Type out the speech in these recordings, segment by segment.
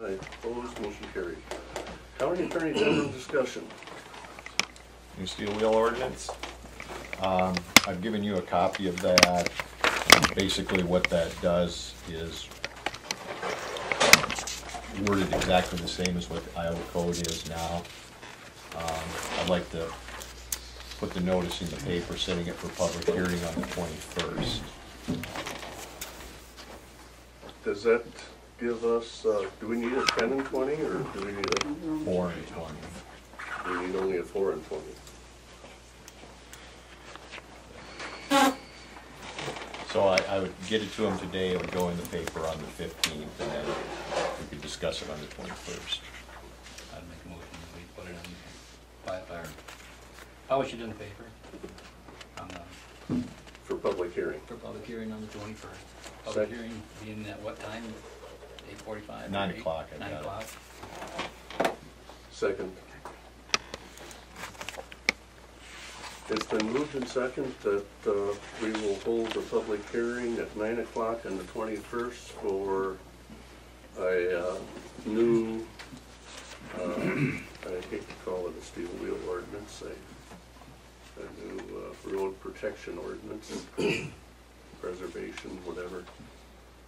Aye. Opposed, motion carried. County Attorney General discussion. New Steel Wheel Ordinance. I've given you a copy of that. Basically what that does is worded exactly the same as what the Iowa Code is now. I'd like to put the notice in the paper, setting it for public hearing on the 21st. Does that give us, do we need a 10 and 20 or do we need a 4 and 20. We need only a 4 and 20? So I would get it to them today, it would go in the paper on the 15th, and then we could discuss it on the 21st. I'd make a motion that we put it in, publish it in the paper on For public hearing. for public hearing on the 21st. Public Second. hearing being at what time? 8:45? 9 o'clock, I 9 got it. o'clock. Second. It's been moved and second that we will hold a public hearing at 9 o'clock on the 21st for a new, I hate to call it a steel wheel ordinance, a new road protection ordinance, preservation, whatever.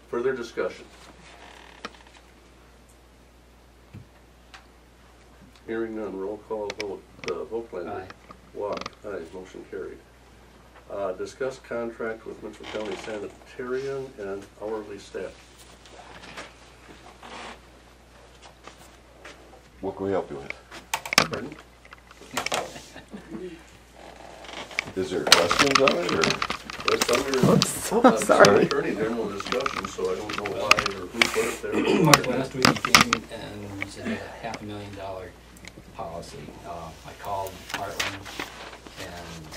Further discussion. Hearing none, roll call vote. Voigtlander. Aye. Watt, aye, motion carried. Discuss contract with Mitchell County Sanitarian and hourly staff. What can we help you with? Pardon? Is there questions on it, or? It's under sorry. Attorney General discussion, so I don't know why or who put it there. Last week he came and he said he had a $500,000 policy. I called Heartland and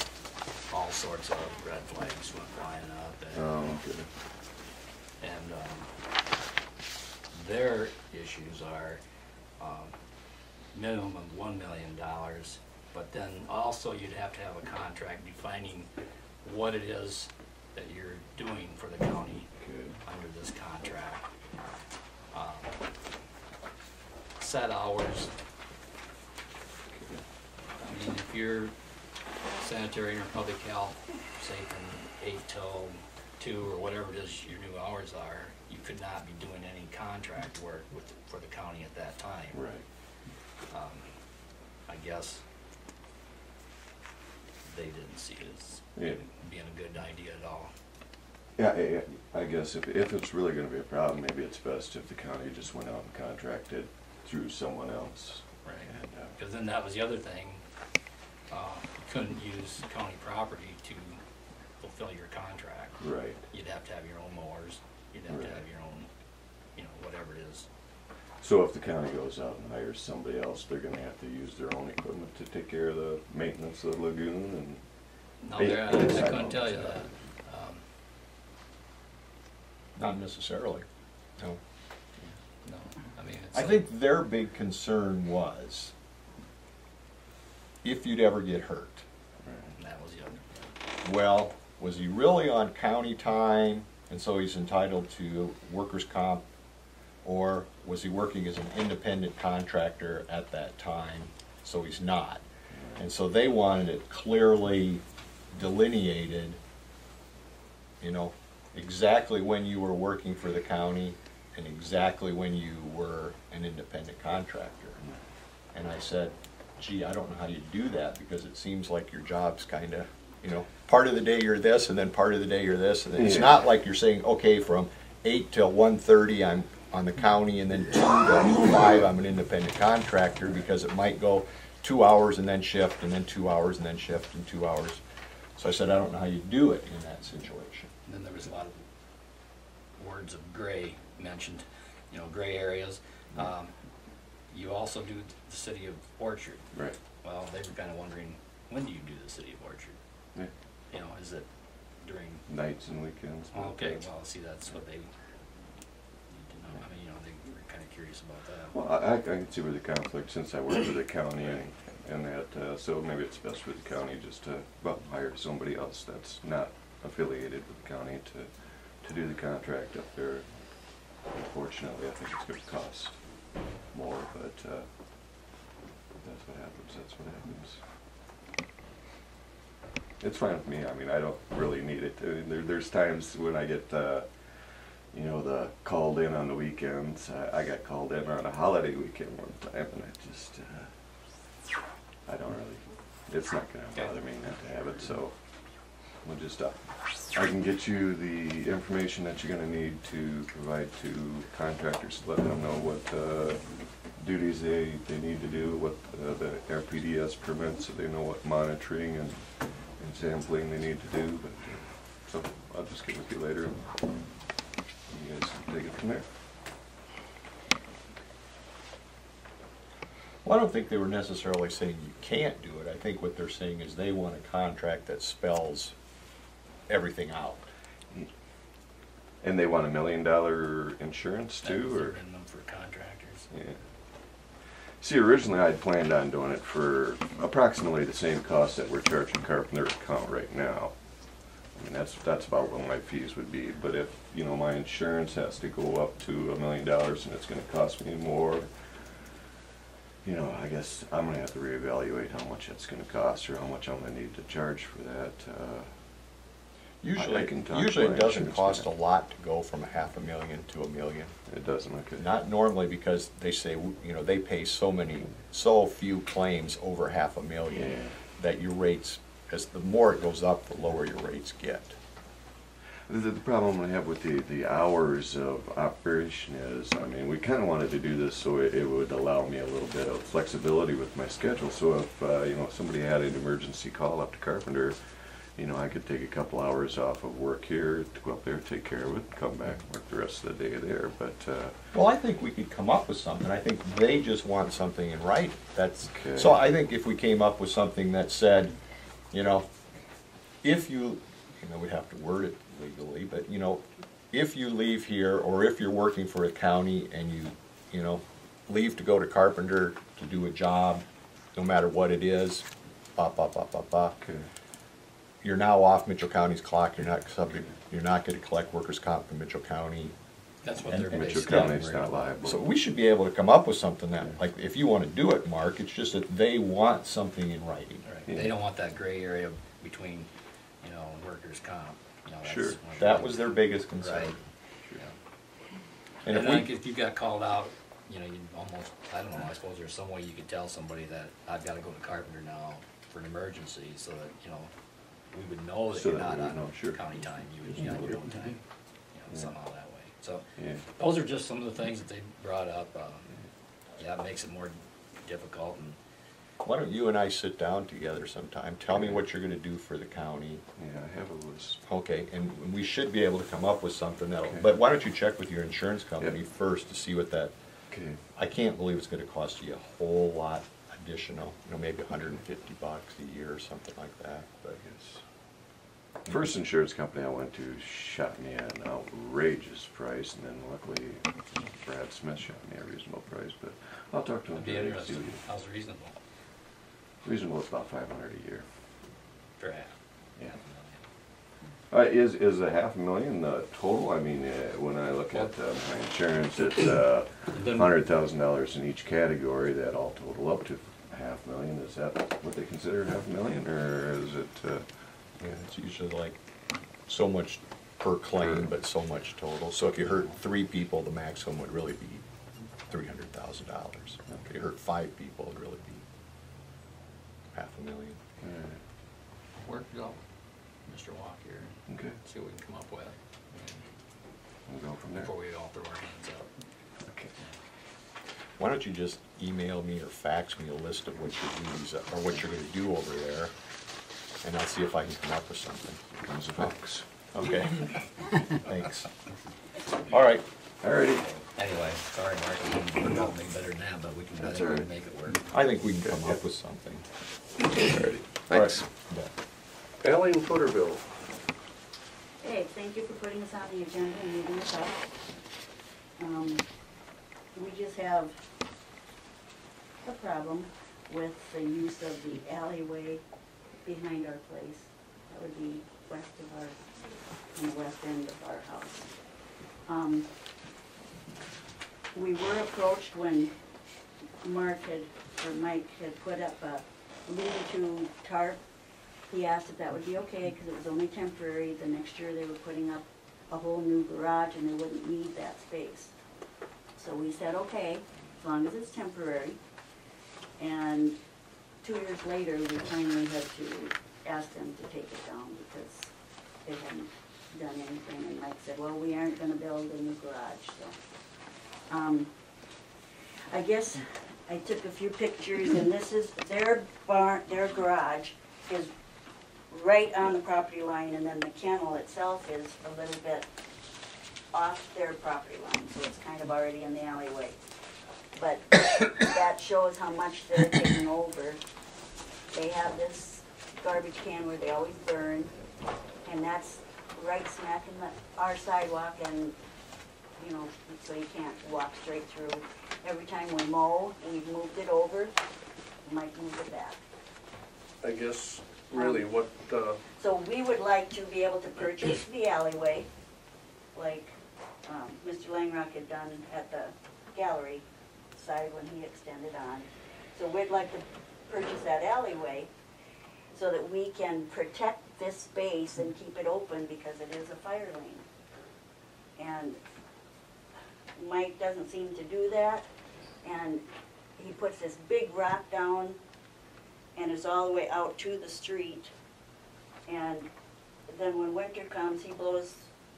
all sorts of red flags went flying up. And, Oh, okay. their issues are minimum of $1 million, but then also you'd have to have a contract defining what it is that you're doing for the county under this contract. Set hours. I mean, if you're sanitary or public health, say from 8 till 2 or whatever it is your new hours are, you could not be doing any contract work for the county at that time. Right. I guess they didn't see it as being a good idea at all. Yeah, I guess if it's really gonna be a problem, maybe it's best if the county just went out and contracted through someone else. Right. And, Because then that was the other thing. You couldn't use county property to fulfill your contract. right. You'd have to have your own mowers. You'd have to have your own, whatever it is. So if the county goes out and hires somebody else, they're gonna have to use their own equipment to take care of the maintenance of the lagoon and. No, I couldn't tell you that. Not necessarily, no. No, I mean, it's I like, think their big concern was if you'd ever get hurt. that was the other. Well, was he really on county time and so he's entitled to workers' comp? Or was he working as an independent contractor at that time, so he's not? And so they wanted it clearly delineated, exactly when you were working for the county and exactly when you were an independent contractor. And I said, gee, I don't know how you do that because it seems like your job's kind of, part of the day you're this and then part of the day you're this. And then it's not like you're saying, okay, from 8 till 1:30 I'm on the county and then 2 to 5 I'm an independent contractor, because it might go 2 hours and then shift and then 2 hours and then shift and 2 hours. So I said, I don't know how you do it in that situation. And then there was a lot of words of gray mentioned, gray areas. You also do the city of Orchard. Right. Well, they were kind of wondering, when do you do the city of Orchard? Yeah. Is it during? Nights and weekends. Okay, well, see, that's what they need to know. I mean, they were kind of curious about that. Well, I can see where the conflict, since I work for the county and that, so maybe it's best for the county just to, hire somebody else that's not affiliated with the county to do the contract up there. Unfortunately, I think it's going to cost more, but that's what happens, that's what happens. It's fine with me, I mean, I don't really need it. I mean, there's times when I get, you know, the called in on the weekends. I got called in on a holiday weekend one time, and I just, I don't really, it's not gonna bother me not to have it, so we'll just, I can get you the information that you're gonna need to provide to contractors, let them know what duties they need to do, what the RPDS permits, so they know what monitoring and sampling they need to do. But so I'll just get with you later, and you guys can take it from there. Well, I don't think they were necessarily saying you can't do it. I think what they're saying is they want a contract that spells everything out. And they want $1 million insurance That was too, the or? minimum for contractors. Yeah. See, originally I'd planned on doing it for approximately the same cost that we're charging Carpenter account right now. I mean, that's about what my fees would be. But if, you know, my insurance has to go up to $1 million and it's gonna cost me more, you know, I guess I'm gonna have to reevaluate how much it's gonna cost or how much I'm gonna need to charge for that. Usually, I can talk usually to it my doesn't insurance cost a guy. lot to go from $500,000 to $1 million. It doesn't, okay. Not normally, because they say, you know, they pay so few claims over $500,000 Yeah. that your rates, as the more it goes up, the lower your rates get. The problem I have with the hours of operation is, I mean, we kind of wanted to do this so it would allow me a little bit of flexibility with my schedule. So if, you know, if somebody had an emergency call up to Carpenter, you know, I could take a couple hours off of work here to go up there, take care of it, come back and work the rest of the day there. But Well, I think we could come up with something. I think they just want something in writing. That's, Okay. so I think if we came up with something that said, you know, if you know, we'd have to word it legally, but, you know, if you leave here, or if you're working for a county and you know, leave to go to Carpenter to do a job, no matter what it is, okay. you're now off Mitchell County's clock. You're not subject. You're not going to collect workers' comp from Mitchell County. That's what And they're Mitchell basically County's worried not about. liable. So we should be able to come up with something that, like, if you want to do it, Mark, it's just that they want something in writing. Right. Yeah. They don't want that gray area between, you know, workers' comp. You know, that's Sure. one of That the- was their biggest concern. Right. Sure. Yeah. And And if like we, if you got called out, you know, you almost, I don't know, I suppose there's some way you could tell somebody that I've gotta go to Carpenter now for an emergency, so that, you know, we would know that So you're that we not would on know, sure. county time, you on your own time, you know, Yeah. somehow that way. So, Yeah. those are just some of the things that they brought up. Yeah, it makes it more difficult, and why don't you and I sit down together sometime? Tell me what you're going to do for the county. Yeah, I have a list. Okay, and we should be able to come up with something that'll, Okay. but why don't you check with your insurance company Yep. first to see what that, Okay. I can't believe it's going to cost you a whole lot additional, you know, maybe $150 a year or something like that, but. Yes. First insurance company I went to shot me an outrageous price, and then luckily Brad Smith shot me a reasonable price. But I'll talk to him. it'd be today, interesting. see what How's reasonable reasonable is about $500 a year. for half? Yeah. Is a $500,000 the total? I mean, when I look at my insurance, it's Then- $100,000 in each category. That all total up to $500,000. Is that what they consider $500,000, or is it? Yeah, it's usually like so much per claim, but so much total. So if you hurt 3 people, the maximum would really be $300,000. If you hurt 5 people, it'd really be $500,000. Work it out, Mr. Walker, and Okay, see what we can come up with we'll go from there. before we all throw our hands up. Okay. Why don't you just email me or fax me a list of what your duties are, or what you're gonna do over there, and I'll see if I can come up with something. Comes a fax. Okay? Thanks. All right. Alrighty. Anyway, sorry, Mark, we didn't work out any better than that, but we can, I That's think we all can right. make it work. I think we can come up with something. Alrighty. All right. Thanks. Yeah. Ally and Footerville. Hey, thank you for putting us on the agenda and moving us up. We just have a problem with the use of the alleyway behind our place. That would be west of our, on the west end of our house. We were approached when Mark had, or Mike had put up a lean-to tarp. He asked if that would be okay, because it was only temporary. The next year they were putting up a whole new garage and they wouldn't need that space. So we said, okay, as long as it's temporary. And 2 years later, we finally had to ask them to take it down because they hadn't done anything. And Mike said, well, we aren't gonna build a new garage, so. I guess I took a few pictures, and this is their barn, their garage is right on the property line, and then the kennel itself is a little bit off their property line, so it's kind of already in the alleyway. But that shows how much they're taking over. They have this garbage can where they always burn, and that's right smack in our sidewalk, and you know, so you can't walk straight through. Every time we mow, we've moved it over, Mike moved it back. I guess really what, So we would like to be able to purchase the alleyway, like Mr. Langrock had done at the gallery side when he extended on. So we'd like to purchase that alleyway so that we can protect this space and keep it open because it is a fire lane. And Mike doesn't seem to do that, and he puts this big rock down and it's all the way out to the street. And then when winter comes, he blows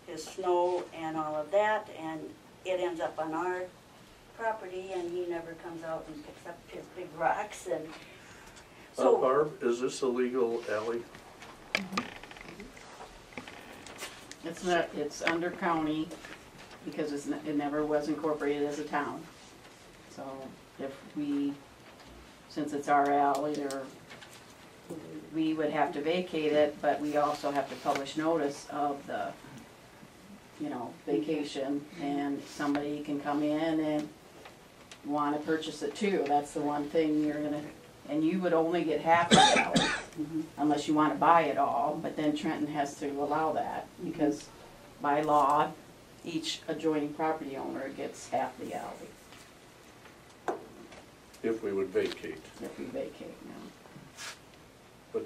his snow and all of that, and it ends up on our property, and he never comes out and picks up his big rocks. And so Barb, is this a legal alley? It's not, it's under county because it never was incorporated as a town. So if we, since it's our alley, or we would have to vacate it, but we also have to publish notice of the, you know, vacation, and somebody can come in and want to purchase it too. That's the one thing you're gonna, and you would only get half of the alley unless you want to buy it all, but then Trenton has to allow that because by law, each adjoining property owner gets half the alley. If we would vacate. If we vacate, yeah. But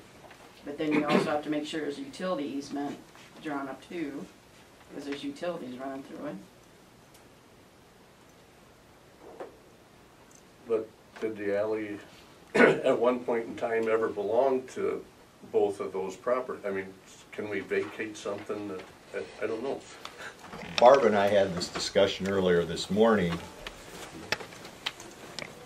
But then you also have to make sure there's a utility easement drawn up too, because there's utilities running through it. But did the alley at one point in time ever belong to both of those properties? I mean, can we vacate something that, I don't know. Barb and I had this discussion earlier this morning.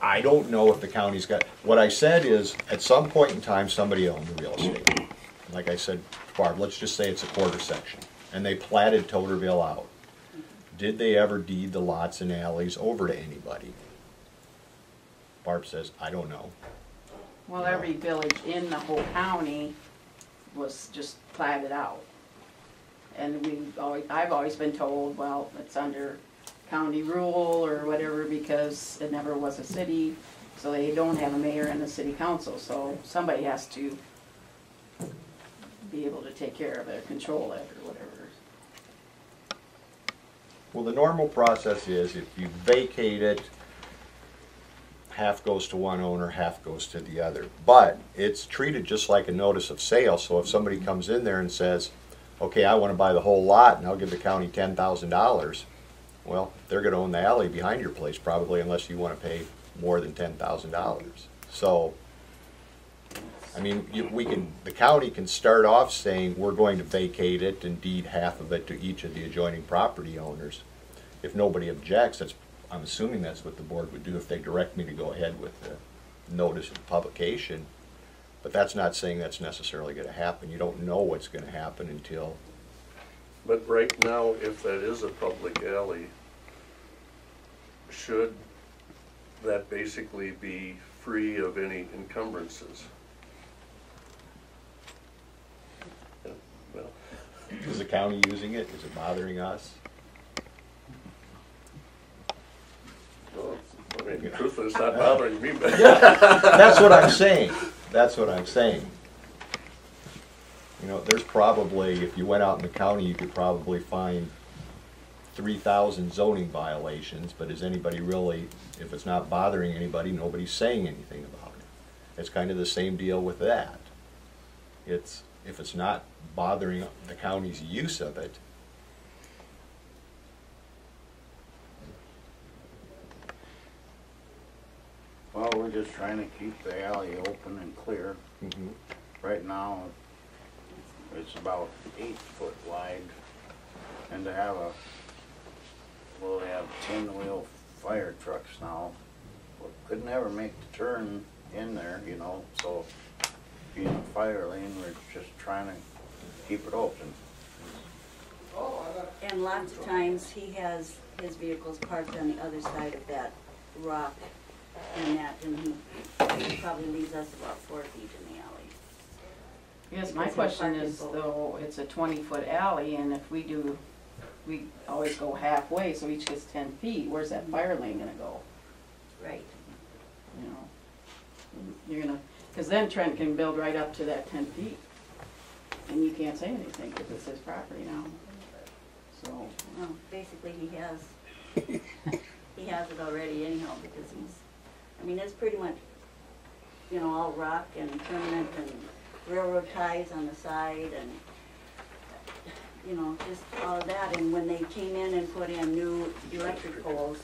I don't know if the county's got, what I said is, at some point in time, somebody owned the real estate. Like I said, Barb, let's just say it's a quarter section, and they platted Toterville out. Did they ever deed the lots and alleys over to anybody? Barb says, I don't know. Well, every village in the whole county was just platted out. And I've always been told, well, it's under county rule or whatever because it never was a city, so they don't have a mayor and a city council, so somebody has to be able to take care of it, control it, or whatever. Well, the normal process is if you vacate it, half goes to one owner, half goes to the other. But it's treated just like a notice of sale, so if somebody comes in there and says, okay, I want to buy the whole lot and I'll give the county $10,000, well, they're going to own the alley behind your place probably, unless you want to pay more than $10,000. So, I mean, the county can start off saying we're going to vacate it and deed half of it to each of the adjoining property owners. If nobody objects, I'm assuming that's what the board would do if they direct me to go ahead with the notice of publication. But that's not saying that's necessarily going to happen. You don't know what's going to happen until... But right now, if that is a public alley, should that basically be free of any encumbrances? Yeah, well, Is the county using it? Is it bothering us? well, I mean, truthfully, it's not bothering me, but... That's what I'm saying. That's what I'm saying. You know, there's probably, if you went out in the county, you could probably find 3,000 zoning violations, but is anybody really, if it's not bothering anybody, nobody's saying anything about it. It's kind of the same deal with that. It's, if it's not bothering the county's use of it, Well, we're just trying to keep the alley open and clear. Right now, it's about 8 foot wide. And to have a, well, they have 10-wheel fire trucks now. Well, could never make the turn in there, you know, so being a fire lane, we're just trying to keep it open. And lots of times, he has his vehicles parked on the other side of that rock and that, and he probably leaves us about 4 feet in the alley. Yes, my Because question he'll park is, it though, it's a 20-foot alley, and if we always go halfway, so each gets 10 feet, where's that fire lane gonna go? Right. You know, you're gonna, because then Trent can build right up to that 10 feet, and you can't say anything, because it's his property now. So, Well, basically, he has it already anyhow, because I mean, it's pretty much, you know, all rock and permanent and railroad ties on the side and, you know, just all of that. And when they came in and put in new electric poles,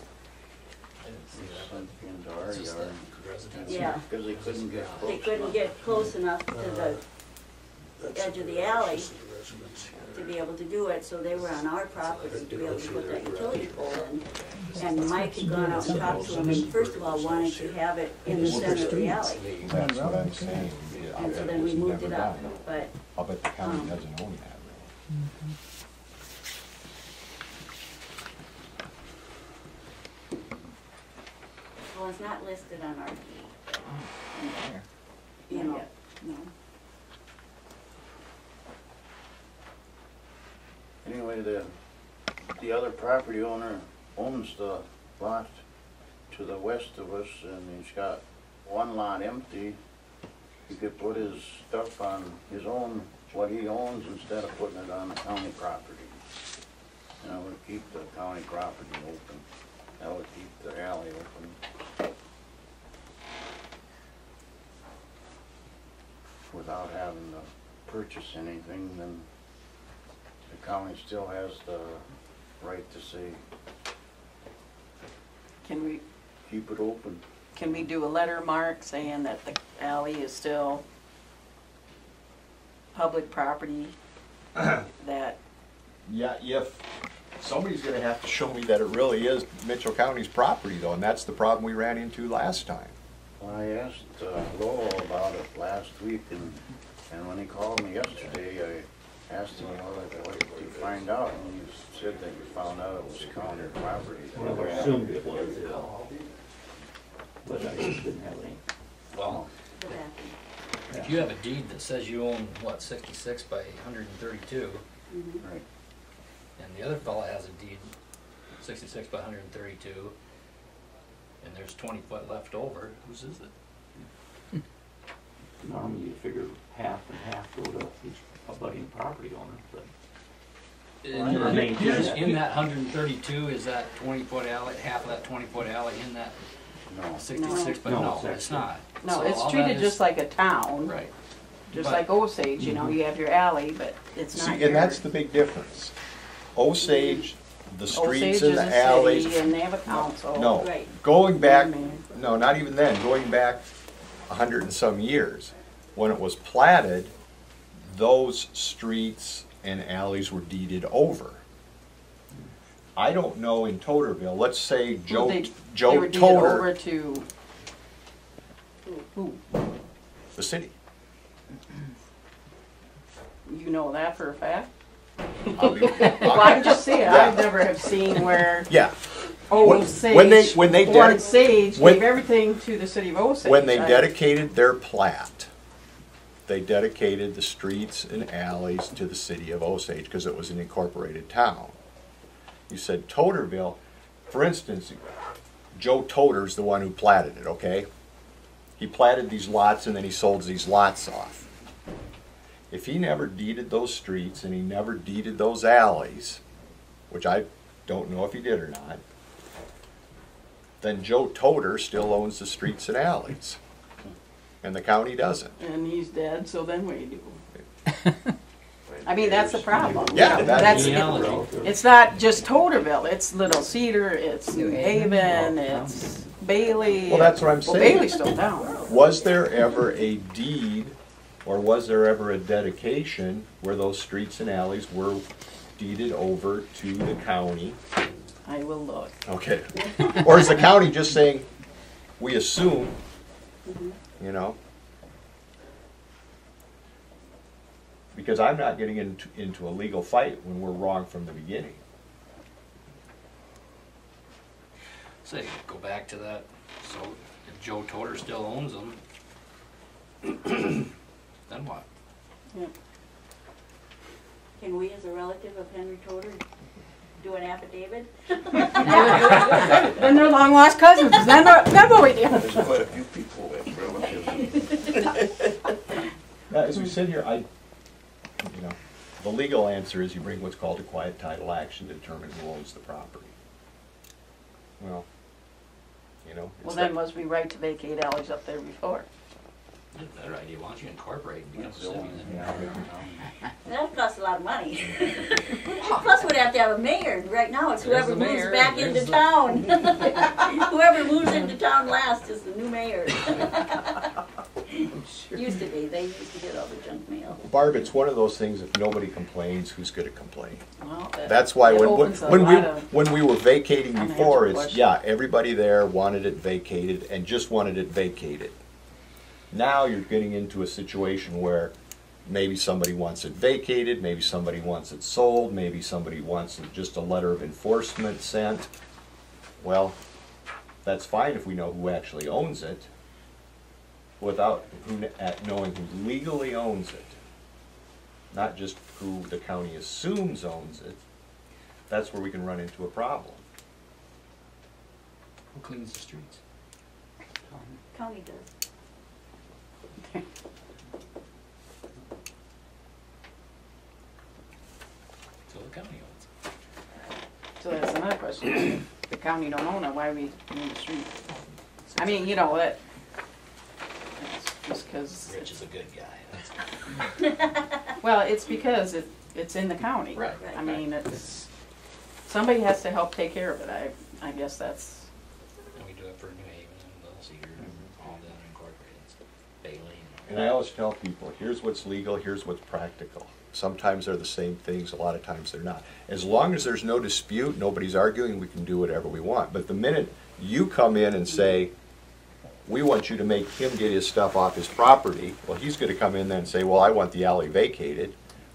I didn't see Sunk into our that. Just yard. the residents. yeah, Because they couldn't get close. they couldn't get close enough to the edge of the alley to be able to do it, so they were on our property to be able to put that utility pole in. And Mike had gone out and talked to him, and first of all wanted to have it in the center of the alley. that's what I'm saying. And so then we moved it up, but, I'll bet the county doesn't own that really. well, it's not listed on our deed. You know, no. Anyway, the other property owner owns the lot to the west of us, and he's got one lot empty. He could put his stuff on his own, what he owns, instead of putting it on the county property. And that would keep the county property open. That would keep the alley open. Without having to purchase anything, then the county still has the right to say, can we keep it open. do a letter, Mark, saying that the alley is still public property, that, Yeah, if, somebody's gonna have to show me that it really is Mitchell County's property though, and that's the problem we ran into last time. Well, I asked Lowell about it last week, and when he called me yesterday, I asked him, well, what did you find out? And he said that you found out it was county property. Well, I assumed it was, but I just didn't have any. Well, The back. if you have a deed that says you own, what, 66 by 132, Mhm. Right. and the other fella has a deed, 66 by 132, and there's 20 foot left over, whose is it? Normally you figure half and half go to each abutting property owner, but In that 132, is that 20 foot alley, half of that 20 foot alley in that No. 66, but No, no, it's it's not. no, So it's all treated that just is- like a town. Right. Just But- like Osage, you know, you have your alley, but it's not See, yours. and that's the big difference. Osage, the Osage streets is and a the alleys. city, and they have a council. No, Right. going back, Man. no, not even then, going back 100 and some years, when it was platted, those streets and alleys were deeded over. I don't know in Toterville, let's say Joe, They Joe were deeded over Toter, to, who? the city. You know that for a fact? I'll be- Well, I'm just saying, I've never have seen where Yeah, Osage, when they Fort Sage when- gave everything to the city of Osage. when they I- dedicated their plat, they dedicated the streets and alleys to the city of Osage because it was an incorporated town. You said Toterville, for instance, Joe Toter's the one who platted it, okay? He platted these lots and then he sold these lots off. If he never deeded those streets and he never deeded those alleys, which I don't know if he did or not, then Joe Toder still owns the streets and alleys. And the county doesn't. And he's dead, so then what do you do? I mean, that's the problem. Yeah, That's, Genealogy. it's not just Toderville, it's Little Cedar, it's New Haven, it's Bailey. Well, that's what I'm Well, saying. Bailey's still down. Was there ever a deed, or was there ever a dedication where those streets and alleys were deeded over to the county? I will look. Okay. Or is the county just saying, we assume, you know? Because I'm not getting into a legal fight when we're wrong from the beginning. Say, go back to that, so if Joe Toder still owns them, then what? Yeah. Can we, as a relative of Henry Toder, do an affidavit? Then they're long lost cousins, then what we do? There's quite a few people that's relatives. As we sit here, you know, the legal answer is you bring what's called a quiet title action to determine who owns the property. Well, you know. Well, then was we right to vacate alleys up there before? That's a better idea, why don't you incorporate and become a That's the city only then? That costs a lot of money. Plus, we'd have to have a mayor. Right now, it's There's whoever the moves mayor, back there's into the- town. Whoever moves into town last is the new mayor. Used to be. They used to get all the junk mail. Barb, it's one of those things, if nobody complains, who's gonna complain? Well, That's why it when opens a when we lot of when we were vacating unanswered before, it's, questions. yeah, everybody there wanted it vacated and just wanted it vacated. Now you're getting into a situation where maybe somebody wants it vacated, maybe somebody wants it sold, maybe somebody wants just a letter of enforcement sent. Well, that's fine if we know who actually owns it, without knowing who legally owns it. Not just who the county assumes owns it. That's where we can run into a problem. Who cleans the streets? County does. So the county owns it. So that's another question. If the county don't own it, why are we in the street? I mean, you know, it's just because, Rich is a good guy. well, it's because it's in the county. Right, I mean, it's, somebody has to help take care of it. I guess that's, And we do it for New Haven and Little Cedar and all the other incorporated, Bailey. And I always tell people, here's what's legal, here's what's practical. Sometimes they're the same things, a lot of times they're not. As long as there's no dispute, nobody's arguing, we can do whatever we want. But the minute you come in and say, we want you to make him get his stuff off his property, well, he's gonna come in then and say, well, I want the alley vacated.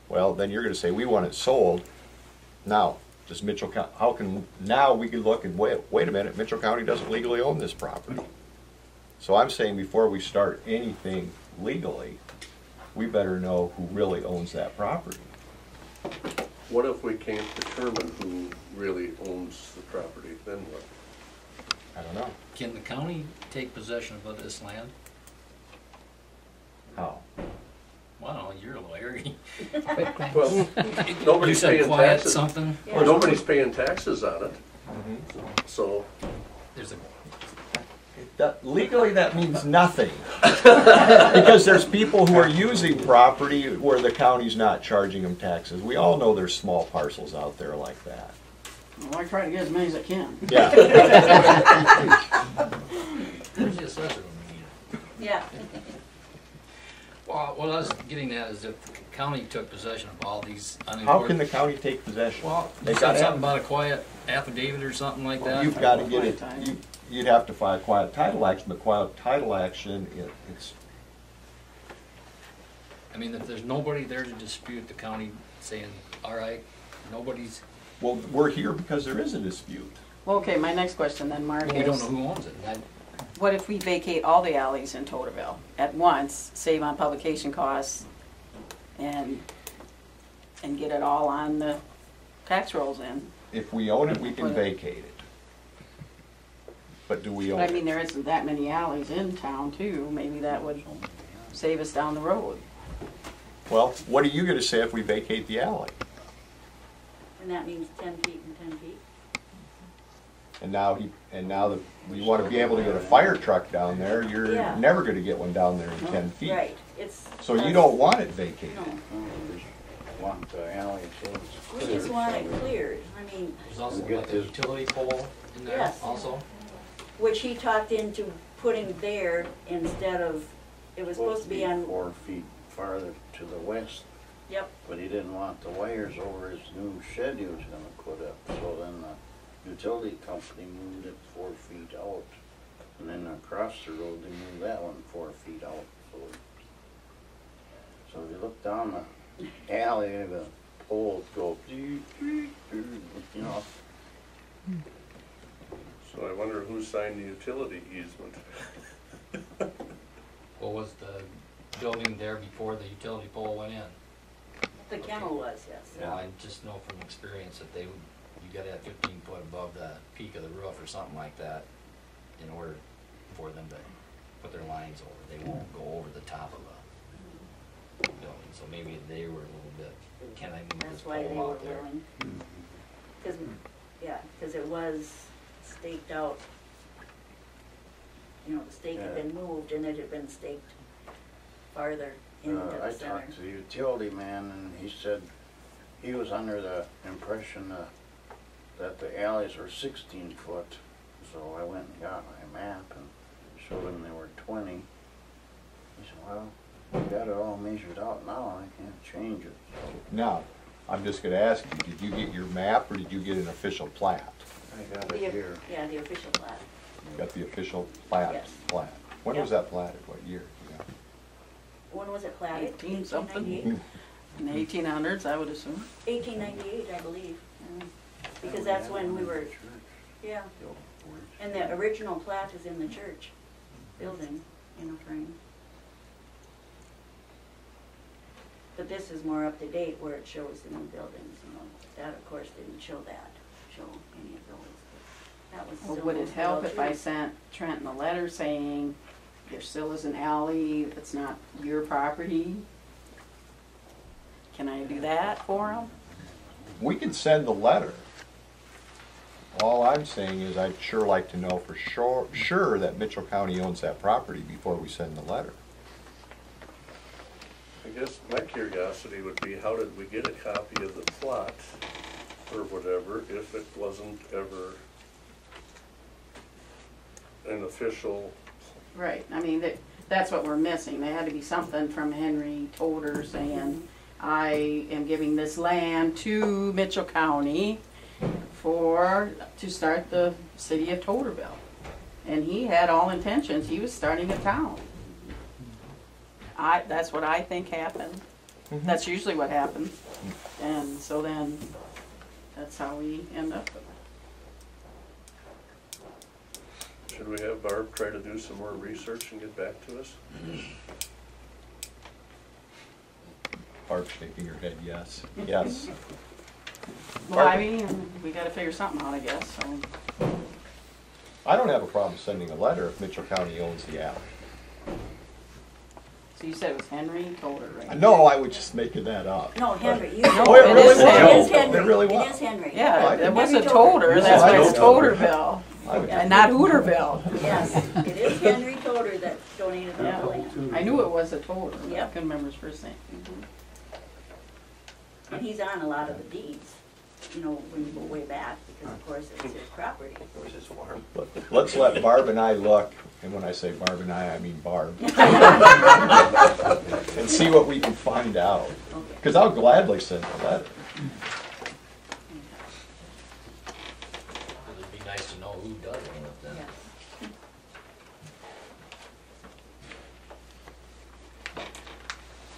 Well, then you're gonna say, we want it sold. Now, does Mitchell County, how can, now we can look and wait a minute, Mitchell County doesn't legally own this property. So I'm saying before we start anything legally, we better know who really owns that property. What if we can't determine who really owns the property, then what? I don't know. Can the county take possession of this land? How? Well, you're a lawyer. Well, You nobody's said paying quiet taxes. something? Yeah. Nobody's paying taxes on it, so. There's a, Legally, that means nothing. Because there's people who are using property where the county's not charging them taxes. We all know there's small parcels out there like that. well, I try to get as many as I can. Yeah. where's the assessor when we need it? Yeah. Well, what I was getting at is if the county took possession of all these unincorporated. How can the county take possession? Well, you They've said gotta something have- about a quiet affidavit or something like that? You've got to get it, Quiet title. you'd have to file a quiet title action, but quiet title action, it's, I mean, if there's nobody there to dispute the county saying, all right, nobody's, well, we're here because there is a dispute. Well, okay, my next question then, Mark, we don't is, know who owns it. what if we vacate all the alleys in Toderville at once, save on publication costs, and get it all on the tax rolls in? If we own it, we can vacate it. But do we own But I mean, it? there isn't that many alleys in town too, maybe that would save us down the road. Well, what are you going to say if we vacate the alley? And that means 10 feet and 10 feet. And now you want to be able to get a fire truck down there, you're Yeah. never gonna get one down there in 10 feet. Right, it's. So you don't want it vacated. No, We just want the alley so it's we clear. just want it cleared, I mean, There's also Get like a this- utility pole in there Yes. also. which he talked into putting there instead of, it was supposed to be on, 4 feet farther to the west, yep, but he didn't want the wires over his new shed he was gonna put up. So then the utility company moved it 4 feet out. And then across the road, they moved that one 4 feet out. So if you look down the alley, the poles go, you know. So I wonder who signed the utility easement. What was the building there before the utility pole went in? the kennel was, yes. Well, I just know from experience that you gotta have 15 foot above the peak of the roof or something like that in order for them to put their lines over. They won't go over the top of a building, so maybe they were a little bit, can I move this That's why they pole were out there? willing. Cause, yeah, cause it was staked out. You know, the stake had been moved and it had been staked farther into I the center. talked to the utility man and he said he was under the impression that the alleys were 16 foot. So I went and got my map and showed him they were 20. He said, well, we got it all measured out now, I can't change it. So Now, I'm just gonna ask you, did you get your map or did you get an official plat? I got The- it here. Yeah, the official plat. You got the official plat? Yes. Plat. When was that platted? What year? Yeah. When was it platted? 18 something. 1898? In the 1800s, I would assume. 1898, I believe. Because that's when we were, yeah. And the original plat is in the church building in a frame. But this is more up to date where it shows the new buildings, you know. That, of course, didn't show any of those. But that was Well, still. would it most help well if I true. sent Trenton a letter saying there still is an alley that's not your property? Can I do that for him? We can send the letter. All I'm saying is I'd sure like to know for sure that Mitchell County owns that property before we send the letter. I guess my curiosity would be, how did we get a copy of the plot or whatever if it wasn't ever an official? Right, I mean, that's what we're missing. There had to be something from Henry Toder saying, I am giving this land to Mitchell County to start the city of Toderville. And he had all intentions, he was starting a town. That's what I think happened. That's usually what happens. And so then, that's how we end up with it. Should we have Barb try to do some more research and get back to us? Barb shaking her head, yes. Yes. Well, I mean, we gotta figure something out, I guess, so. I don't have a problem sending a letter if Mitchell County owns the alley. So you said it was Henry Toder, right? No, I was just making that up. No, Henry, you. No, Oh, it really is was. Henry. It is Henry. It really It was. is Henry. Yeah, I it was a Henry Toder, Toder. that's No, why I it's don't know. Toderville, I was and not Hooterville. Yes, it is Henry Toder that donated the Yeah. land. I knew it was a Toder, but I Yep. couldn't remember his first name. And he's on a lot of the deeds, you know, when you go way back, because of course it's his property. It was his farm. Let's let Barb and I look, and when I say Barb and I mean Barb, and see what we can find out. Okay. Because I'll gladly send a letter. It'd be nice to know who does own it then.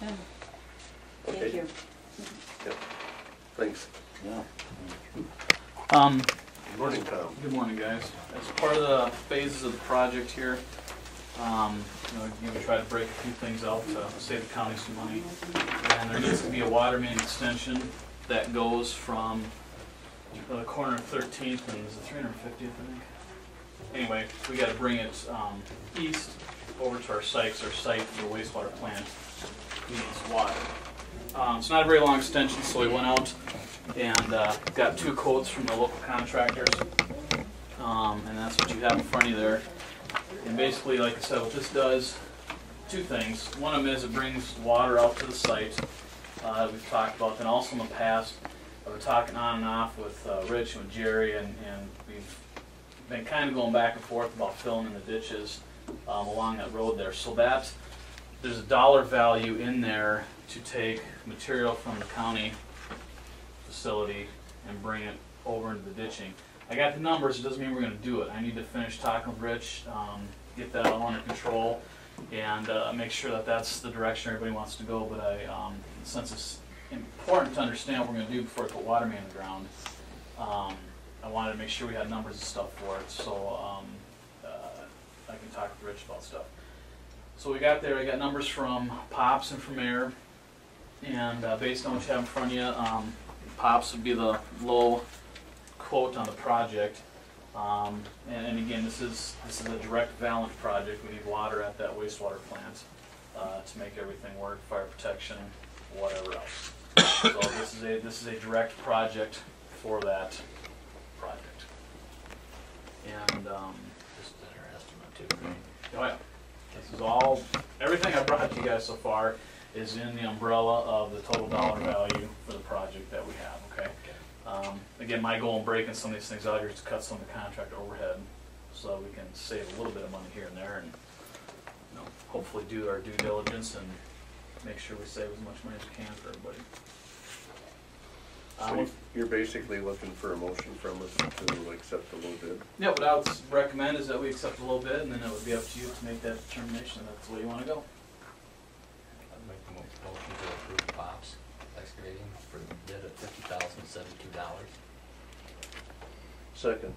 Yes. Thank you. Yep. Thanks. Yeah. Good morning, Tom. Good morning, guys. As part of the phases of the project here, we try to break a few things out to save the county some money. And there needs to be a water main extension that goes from the corner of 13th and is it 350th, I think. Anyway, we got to bring it east over to our site, 'cause our site for the wastewater plant needs water. It's not a very long extension, so we went out and got 2 quotes from the local contractors. and that's what you have in front of you there. And basically, like I said, what this does, two things. One of them is it brings water out to the site that we've talked about. Then also in the past, I've been talking on and off with Rich and with Jerry, and we've been kind of going back and forth about filling in the ditches along that road there. So that, there's a dollar value in there to take material from the county facility and bring it over into the ditching. I got the numbers, it doesn't mean we're going to do it. I need to finish talking with Rich, get that all under control, and make sure that that's the direction everybody wants to go. But since it's important to understand what we're going to do before we put water main in the ground, I wanted to make sure we had numbers and stuff for it, so I can talk with Rich about stuff. So we got there, I got numbers from Pops and from Air, and based on what you have in front of you, Pops would be the low quote on the project. And again, this is a direct Valent project. We need water at that wastewater plant to make everything work, fire protection, whatever else. So this is a direct project for that project. And Just our estimate too, right? oh yeah, this is all, everything I brought to you guys so far is in the umbrella of the total dollar value for the project that we have, okay? Again, my goal in breaking some of these things out here is to cut some of the contract overhead so that we can save a little bit of money here and there, and hopefully do our due diligence and make sure we save as much money as we can for everybody. So you're basically looking for a motion from us to accept the low bid? Yeah, what I would recommend is that we accept a little bit, and then it would be up to you to make that determination. That's the way you want to go. I'd make the motion to approve Pops Excavating for the bid of $50,072. Second.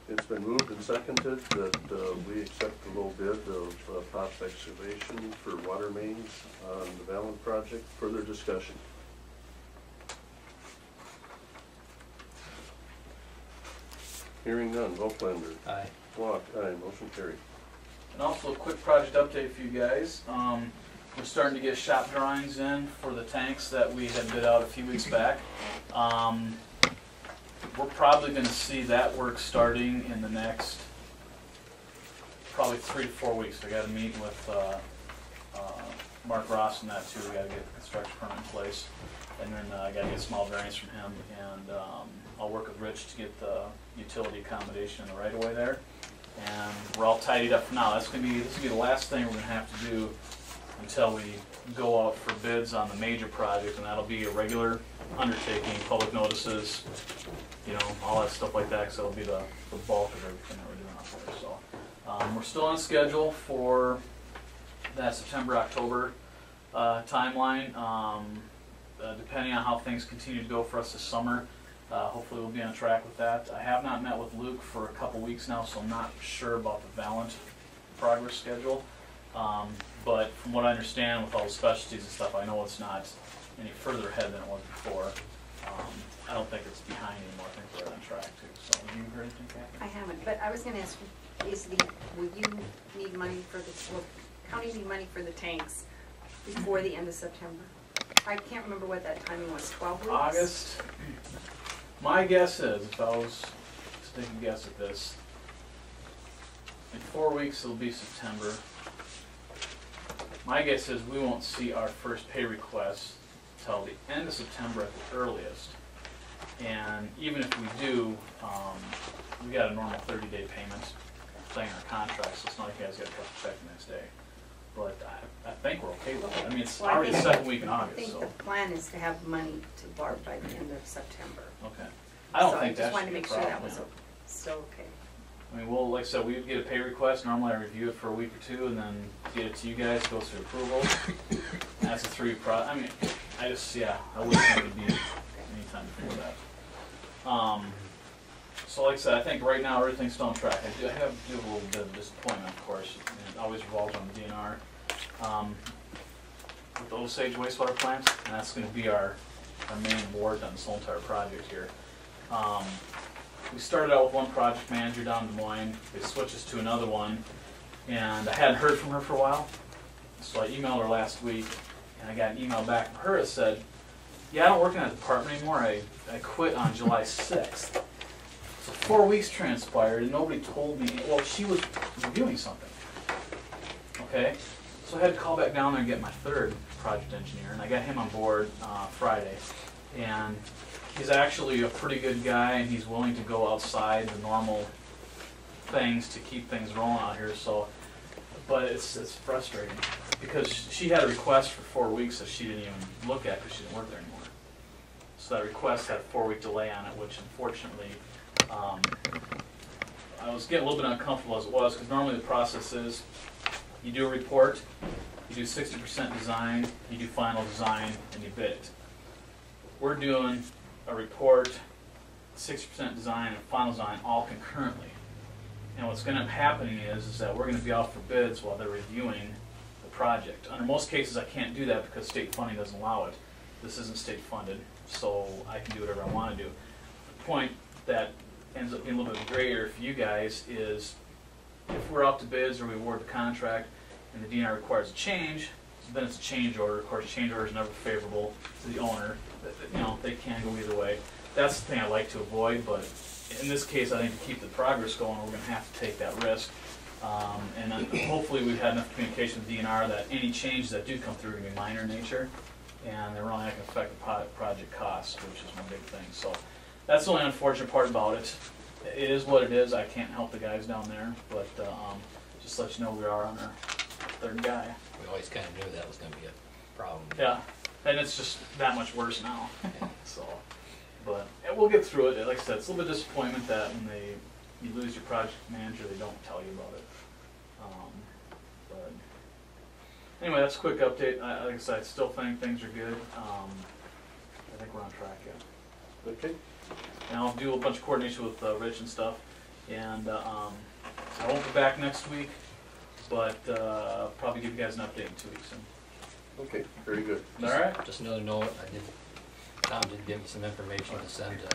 It's been moved and seconded that we accept the low bid of Pops Excavation for water mains on the Valent project. Further discussion? Hearing none. Voigtlander. Aye. Walk. Aye. Motion carried. And also a quick project update for you guys. We're starting to get shop drawings in for the tanks that we had bid out a few weeks back. We're probably going to see that work starting in the next probably 3 to 4 weeks. I got to meet with Mark Ross and that too. We got to get the construction permit in place, and then I got to get a small variance from him, and I'll work with Rich to get the utility accommodation in the right of way there. And we're all tidied up for now. This will be the last thing we're going to have to do until we go out for bids on the major project, and that'll be a regular undertaking, public notices, all that stuff like that, because that'll be the bulk of everything that we're doing out there. So we're still on schedule for that September-October timeline. Depending on how things continue to go for us this summer, hopefully we'll be on track with that. I have not met with Luke for a couple weeks now, so I'm not sure about the Valent progress schedule. But from what I understand with all the specialties and stuff, I know it's not any further ahead than it was before. I don't think it's behind anymore. I think we're on track too. So, have you heard anything, Kathy? I haven't, but I was gonna ask you, will you need money for will county need money for the tanks before the end of September? I can't remember what that timing was, 12 weeks? August. My guess is, if I was to take a guess at this, in 4 weeks it'll be September. My guess is we won't see our first pay request till the end of September at the earliest. And even if we do, we got a normal 30-day payment thing in our contract, so it's not like you guys got to cut the check the next day. But I think we're okay with it. I mean, it's Well, already the second week in I August, think so. the plan is to have money to Barb by the end of September. Okay. I don't So think that I just wanted should to be a make sure that problem, was yeah. still okay. I mean, well, like I said, we would get a pay request. Normally I review it for a week or two and then get it to you guys, goes through approval. And that's a 3-week process. I mean, I wouldn't think it'd be any time before that. So like I said, I think right now everything's still on track. I have a little bit of disappointment, of course. It always revolves on the DNR. With the Osage wastewater plant, and that's going to be our main award on this whole entire project here. We started out with one project manager down in Des Moines. They switched us to another one, and I hadn't heard from her for a while. So I emailed her last week, and I got an email back from her that said, yeah, I don't work in that department anymore. I quit on July 6th. So 4 weeks transpired and nobody told me, well, she was reviewing something. Okay, so I had to call back down there and get my third project engineer, and I got him on board Friday. And he's actually a pretty good guy, and he's willing to go outside the normal things to keep things rolling out here. So, but it's frustrating because she had a request for 4 weeks that she didn't even look at because she didn't work there anymore. So that request had a 4-week delay on it, which unfortunately I was getting a little bit uncomfortable as it was, because normally the process is you do a report, you do 60% design, you do final design, and you bid it. We're doing a report, 60% design, and final design all concurrently. And what's going to be happening is that we're going to be out for bids while they're reviewing the project. Under most cases, I can't do that because state funding doesn't allow it. This isn't state funded, so I can do whatever I want to do. The point that ends up being a little bit grayer for you guys is if we're out to bids or we award the contract and the DNR requires a change, then it's a change order. Of course, change order is never favorable to the owner. You know, they can go either way. That's the thing I like to avoid, but in this case, I think to keep the progress going, we're going to have to take that risk. And then hopefully we've had enough communication with DNR that any changes that do come through are going to be minor in nature, and they're only not going to affect the project costs, which is one big thing. So that's the only unfortunate part about it. It is what it is. I can't help the guys down there, but just let you know we are on our third guy. We always kind of knew that was going to be a problem. Yeah, and it's just that much worse now. So, but we'll get through it. Like I said, it's a little bit of disappointment that when you lose your project manager, they don't tell you about it. But anyway, that's a quick update. Like I said, I still think things are good. I think we're on track, yeah. Okay. And I'll do a bunch of coordination with Rich and stuff. And I won't be back next week, but probably give you guys an update in 2 weeks. Okay, very good. All right. Just another note, Tom did give me some information to send to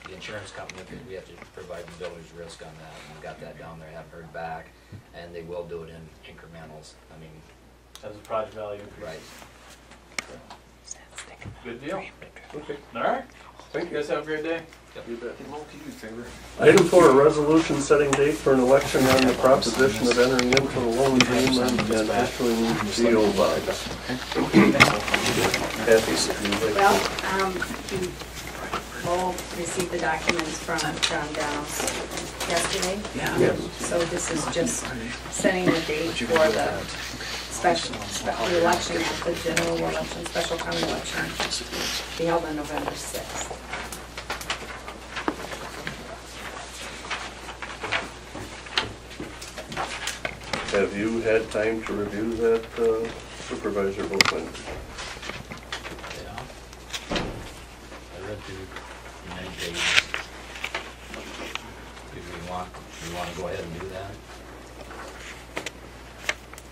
the insurance company, because we have to provide the builder's risk on that. And we got that down there, haven't heard back, and they will do it in incrementals. I mean, As a project value increase. right. Good deal. Okay, All right. thank You you. guys have a great day. You bet. Hey, Mo, can you do a favor? Item 4, a resolution setting date for an election on the proposition of entering into a loan agreement and issuing CO bonds. Kathy, Well, you all received the documents from John Downs yesterday. yes. So this is just setting the date for the special the election, the general election, special county election, to be held on November 6th. Have you had time to review that, Supervisor Volkman? Yeah. I read through many pages. Do we want to go ahead and do that?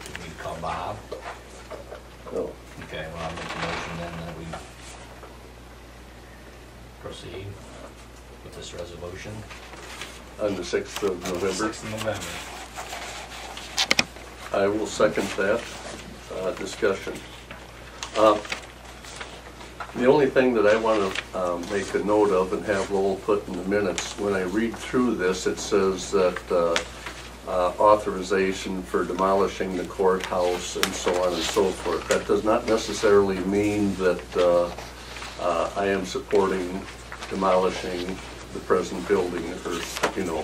Do we call Bob? No. Okay, well, I'll make a motion then that we proceed with this resolution. On the 6th of November? 6th of November. I will second that discussion. The only thing that I want to make a note of and have Lowell put in the minutes, when I read through this, it says that authorization for demolishing the courthouse and so on and so forth. That does not necessarily mean that I am supporting demolishing the present building, or, you know,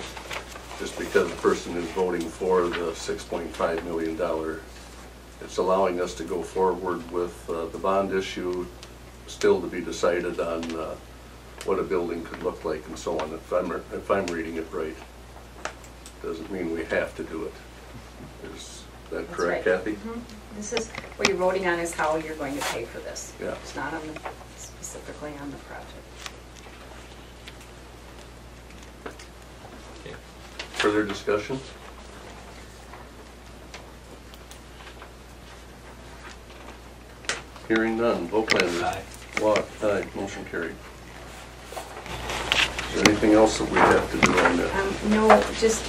just because the person is voting for the $6.5 million. It's allowing us to go forward with the bond issue, still to be decided on what a building could look like and so on, if I'm reading it right. Doesn't mean we have to do it. Is that That's correct, right. Kathy? Mhm. This is, what you're voting on is how you're going to pay for this. Yeah. It's not on the, specifically on the project. Okay. Further discussion? Hearing none. Voigtlander. Aye. Watt. Aye. Motion carried. Is there anything else that we have to do on that? No, just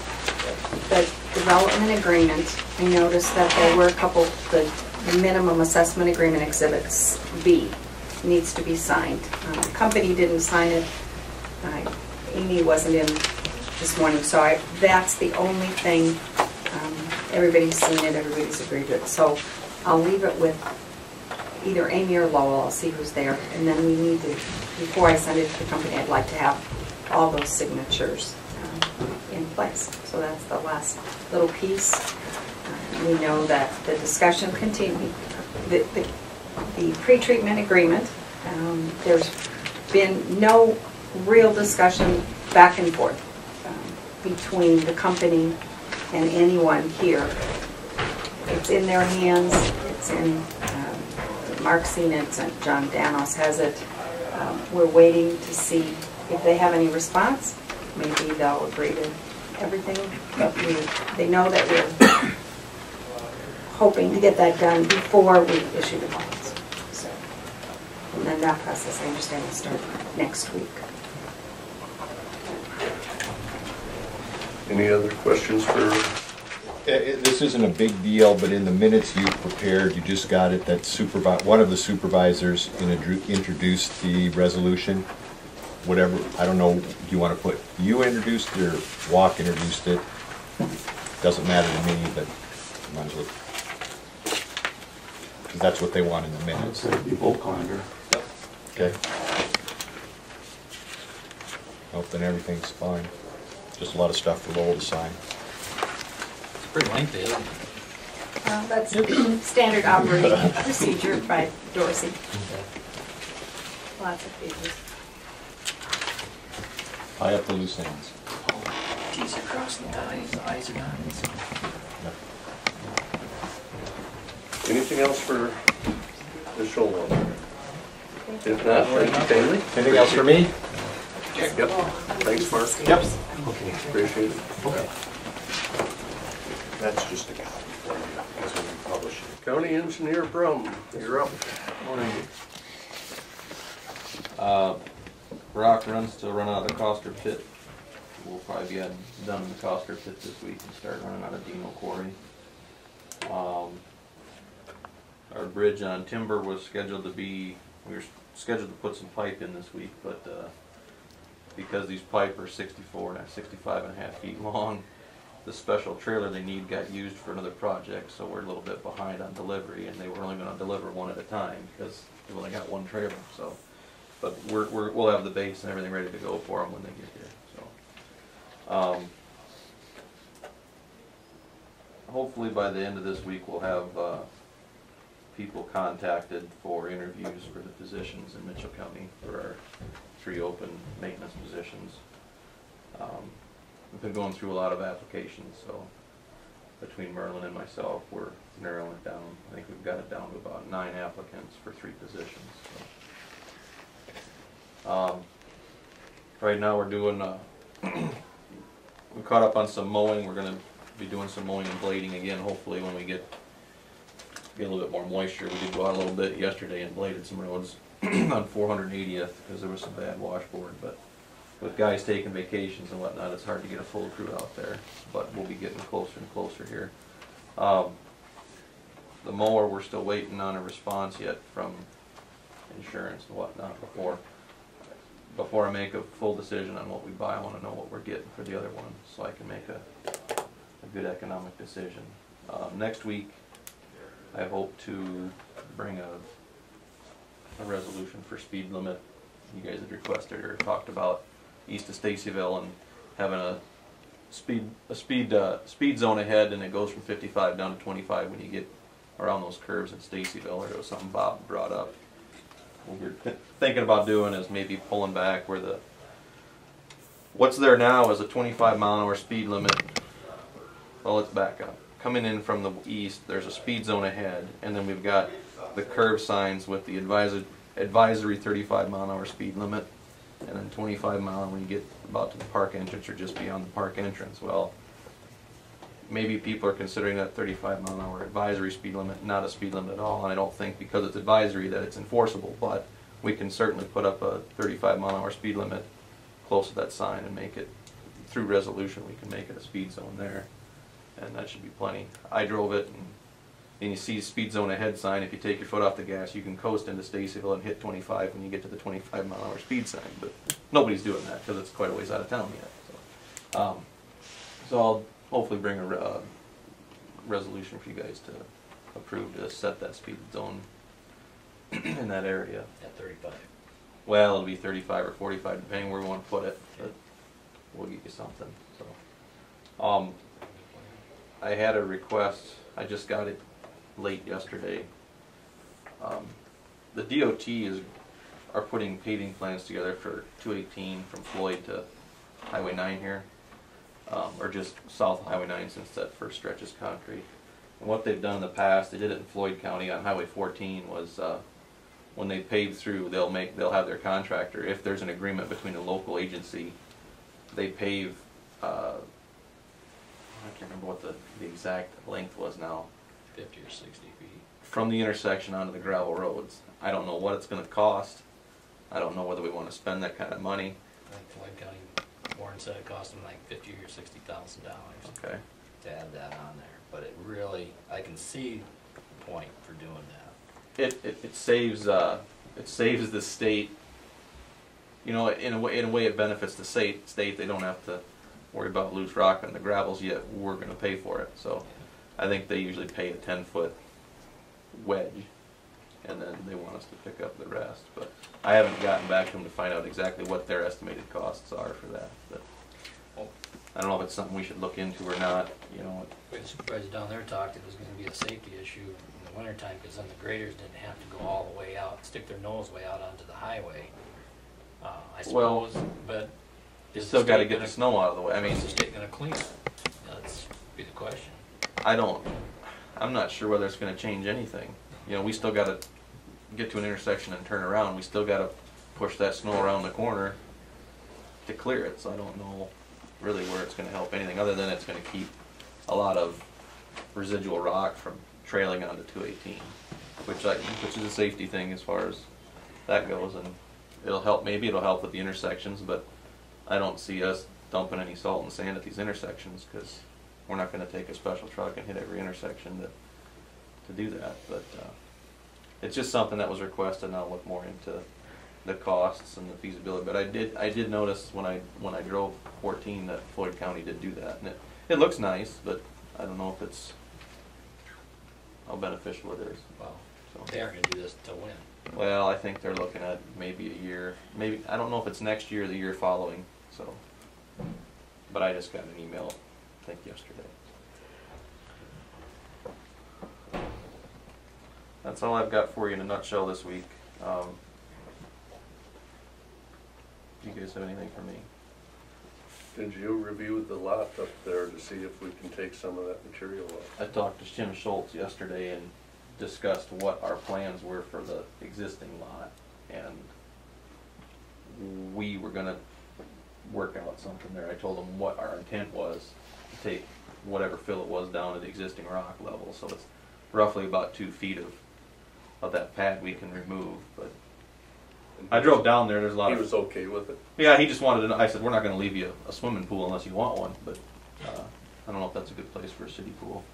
the development agreement. I noticed that there were a couple, the minimum assessment agreement exhibits B needs to be signed. The company didn't sign it, Amy wasn't in this morning, so that's the only thing. Everybody's seen it, everybody's agreed with it, so I'll leave it with either Amy or Lowell. I'll see who's there, and then we need to, before I send it to the company, I'd like to have all those signatures in place. So that's the last little piece. We know that the discussion continued, the pre-treatment agreement, there's been no real discussion back and forth between the company and anyone here. It's in their hands, it's in, Mark's seen it, and John Danos has it. We're waiting to see if they have any response. Maybe they'll agree to everything, but they know that we're hoping to get that done before we issue the bonds. So, and then that process, I understand, will start next week. Any other questions for? This isn't a big deal, but in the minutes you prepared, you just got it that one of the supervisors introduced the resolution. Whatever, I don't know, do you want to put you introduced it or Walk introduced it? Doesn't matter to me, but might as well. Because that's what they want in the minutes. It'd be both calendar. Okay. Hope then everything's fine. Just a lot of stuff for Lowell to sign. It's pretty lengthy, isn't it? That's standard operating procedure by Dorsey. Lots of pages. Tie up the loose ends. T's are crossed and I's are dotted. Anything else for the show one? If not, thank you, Kaylee. Anything else for me? Yep. Thanks, Mark. Yep. Okay. Appreciate it. Okay. That's just a copy for you, that's when we publish it. County Engineer Brum, you're up. Morning. Rock run's still running out of the Coster pit. We'll probably be done in the Coster pit this week and start running out of Dino Quarry. Our bridge on Timber was scheduled to be, we were scheduled to put some pipe in this week, but because these pipe are 65 and a half feet long, the special trailer they need got used for another project, so we're a little bit behind on delivery, and they were only going to deliver one at a time because we've only got one trailer. So, but we'll have the base and everything ready to go for them when they get here. So, hopefully by the end of this week we'll have people contacted for interviews for the positions in Mitchell County for our 3 open maintenance positions. We've been going through a lot of applications, so between Merlin and myself, we're narrowing it down. I think we've got it down to about 9 applicants for 3 positions. So. Right now we're doing, we caught up on some mowing. We're going to be doing some mowing and blading again, hopefully when we get a little bit more moisture. We did go out a little bit yesterday and bladed some roads on 480th because there was some bad washboard, but with guys taking vacations and whatnot, it's hard to get a full crew out there, but we'll be getting closer and closer here. The mower, we're still waiting on a response yet from insurance and whatnot before I make a full decision on what we buy. I want to know what we're getting for the other one so I can make a good economic decision. Next week, I hope to bring a resolution for speed limit. You guys had requested or talked about east of Stacyville and having a speed zone ahead, and it goes from 55 down to 25 when you get around those curves in Stacyville. Or it was something Bob brought up. What we're thinking about doing is maybe pulling back where what's there now is a 25-mile-an-hour speed limit. Well, let's back up. Coming in from the east, there's a speed zone ahead, and then we've got the curve signs with the advisory 35-mile-an-hour speed limit, and then 25-mile when you get about to the park entrance or just beyond the park entrance. Well, maybe people are considering that 35-mile-an-hour advisory speed limit not a speed limit at all, and I don't think because it's advisory that it's enforceable, but we can certainly put up a 35-mile-an-hour speed limit close to that sign and make it, through resolution, we can make it a speed zone there, and that should be plenty. I drove it, and and you see speed zone ahead sign, if you take your foot off the gas, you can coast into Stacyville and hit 25 when you get to the 25-mile-an-hour speed sign. But nobody's doing that because it's quite a ways out of town yet. So I'll hopefully bring a resolution for you guys to approve to set that speed zone in that area. At 35. Well, it'll be 35 or 45 depending where we want to put it, but we'll get you something. So, I had a request. I just got it late yesterday. The DOT are putting paving plans together for 218 from Floyd to Highway 9 here, or just south of Highway 9 since that first stretch is concrete. And what they've done in the past, they did it in Floyd County on Highway 14, was when they pave through, they'll have their contractor, if there's an agreement between a local agency, they pave. I can't remember what the exact length was now. 50 or 60 feet. From the intersection onto the gravel roads. I don't know what it's going to cost. I don't know whether we want to spend that kind of money. I think Floyd County, Warren said it cost them like $50,000 or $60,000 Okay. to add that on there. But it really, I can see the point for doing that. It saves the state. You know, in a way, it benefits the state. They don't have to worry about loose rock and the gravels, yet we're going to pay for it. So I think they usually pay a 10-foot wedge, and then they want us to pick up the rest. But I haven't gotten back to them to find out exactly what their estimated costs are for that. But I don't know if it's something we should look into or not. You know, The supervisor down there talked, it was going to be a safety issue in the wintertime because then the graders didn't have to go all the way out, stick their nose way out onto the highway. I suppose, but you is still the got to state get the snow out of the way. I mean, is the state going to clean it? That's be the question. I'm not sure whether it's going to change anything. You know, we still got to get to an intersection and turn around. We still got to push that snow around the corner to clear it. So I don't know really where it's going to help anything other than it's going to keep a lot of residual rock from trailing onto 218, which is a safety thing as far as that goes, and it'll help. Maybe it'll help with the intersections, but I don't see us dumping any salt and sand at these intersections because we're not going to take a special truck and hit every intersection to do that. But it's just something that was requested, and I'll look more into the costs and the feasibility. But I did notice when I drove 14 that Floyd County did do that, and it looks nice, but I don't know if it's how beneficial it is. Well, So. they aren't going to do this till when? Well, I think they're looking at maybe a year. Maybe I don't know if it's next year or the year following. So, but I just got an email, I think yesterday. That's all I've got for you in a nutshell this week. Do you guys have anything for me? Did you review the lot up there to see if we can take some of that material off? I talked to Jim Schultz yesterday and discussed what our plans were for the existing lot, and we were gonna work out something there. I told him what our intent was, to take whatever fill it was down to the existing rock level, so it's roughly about 2 feet of that pad we can remove. But I drove down there, there's a lot of... He was okay with it? Yeah, he just wanted to know. I said, we're not gonna leave you a swimming pool unless you want one, but I don't know if that's a good place for a city pool.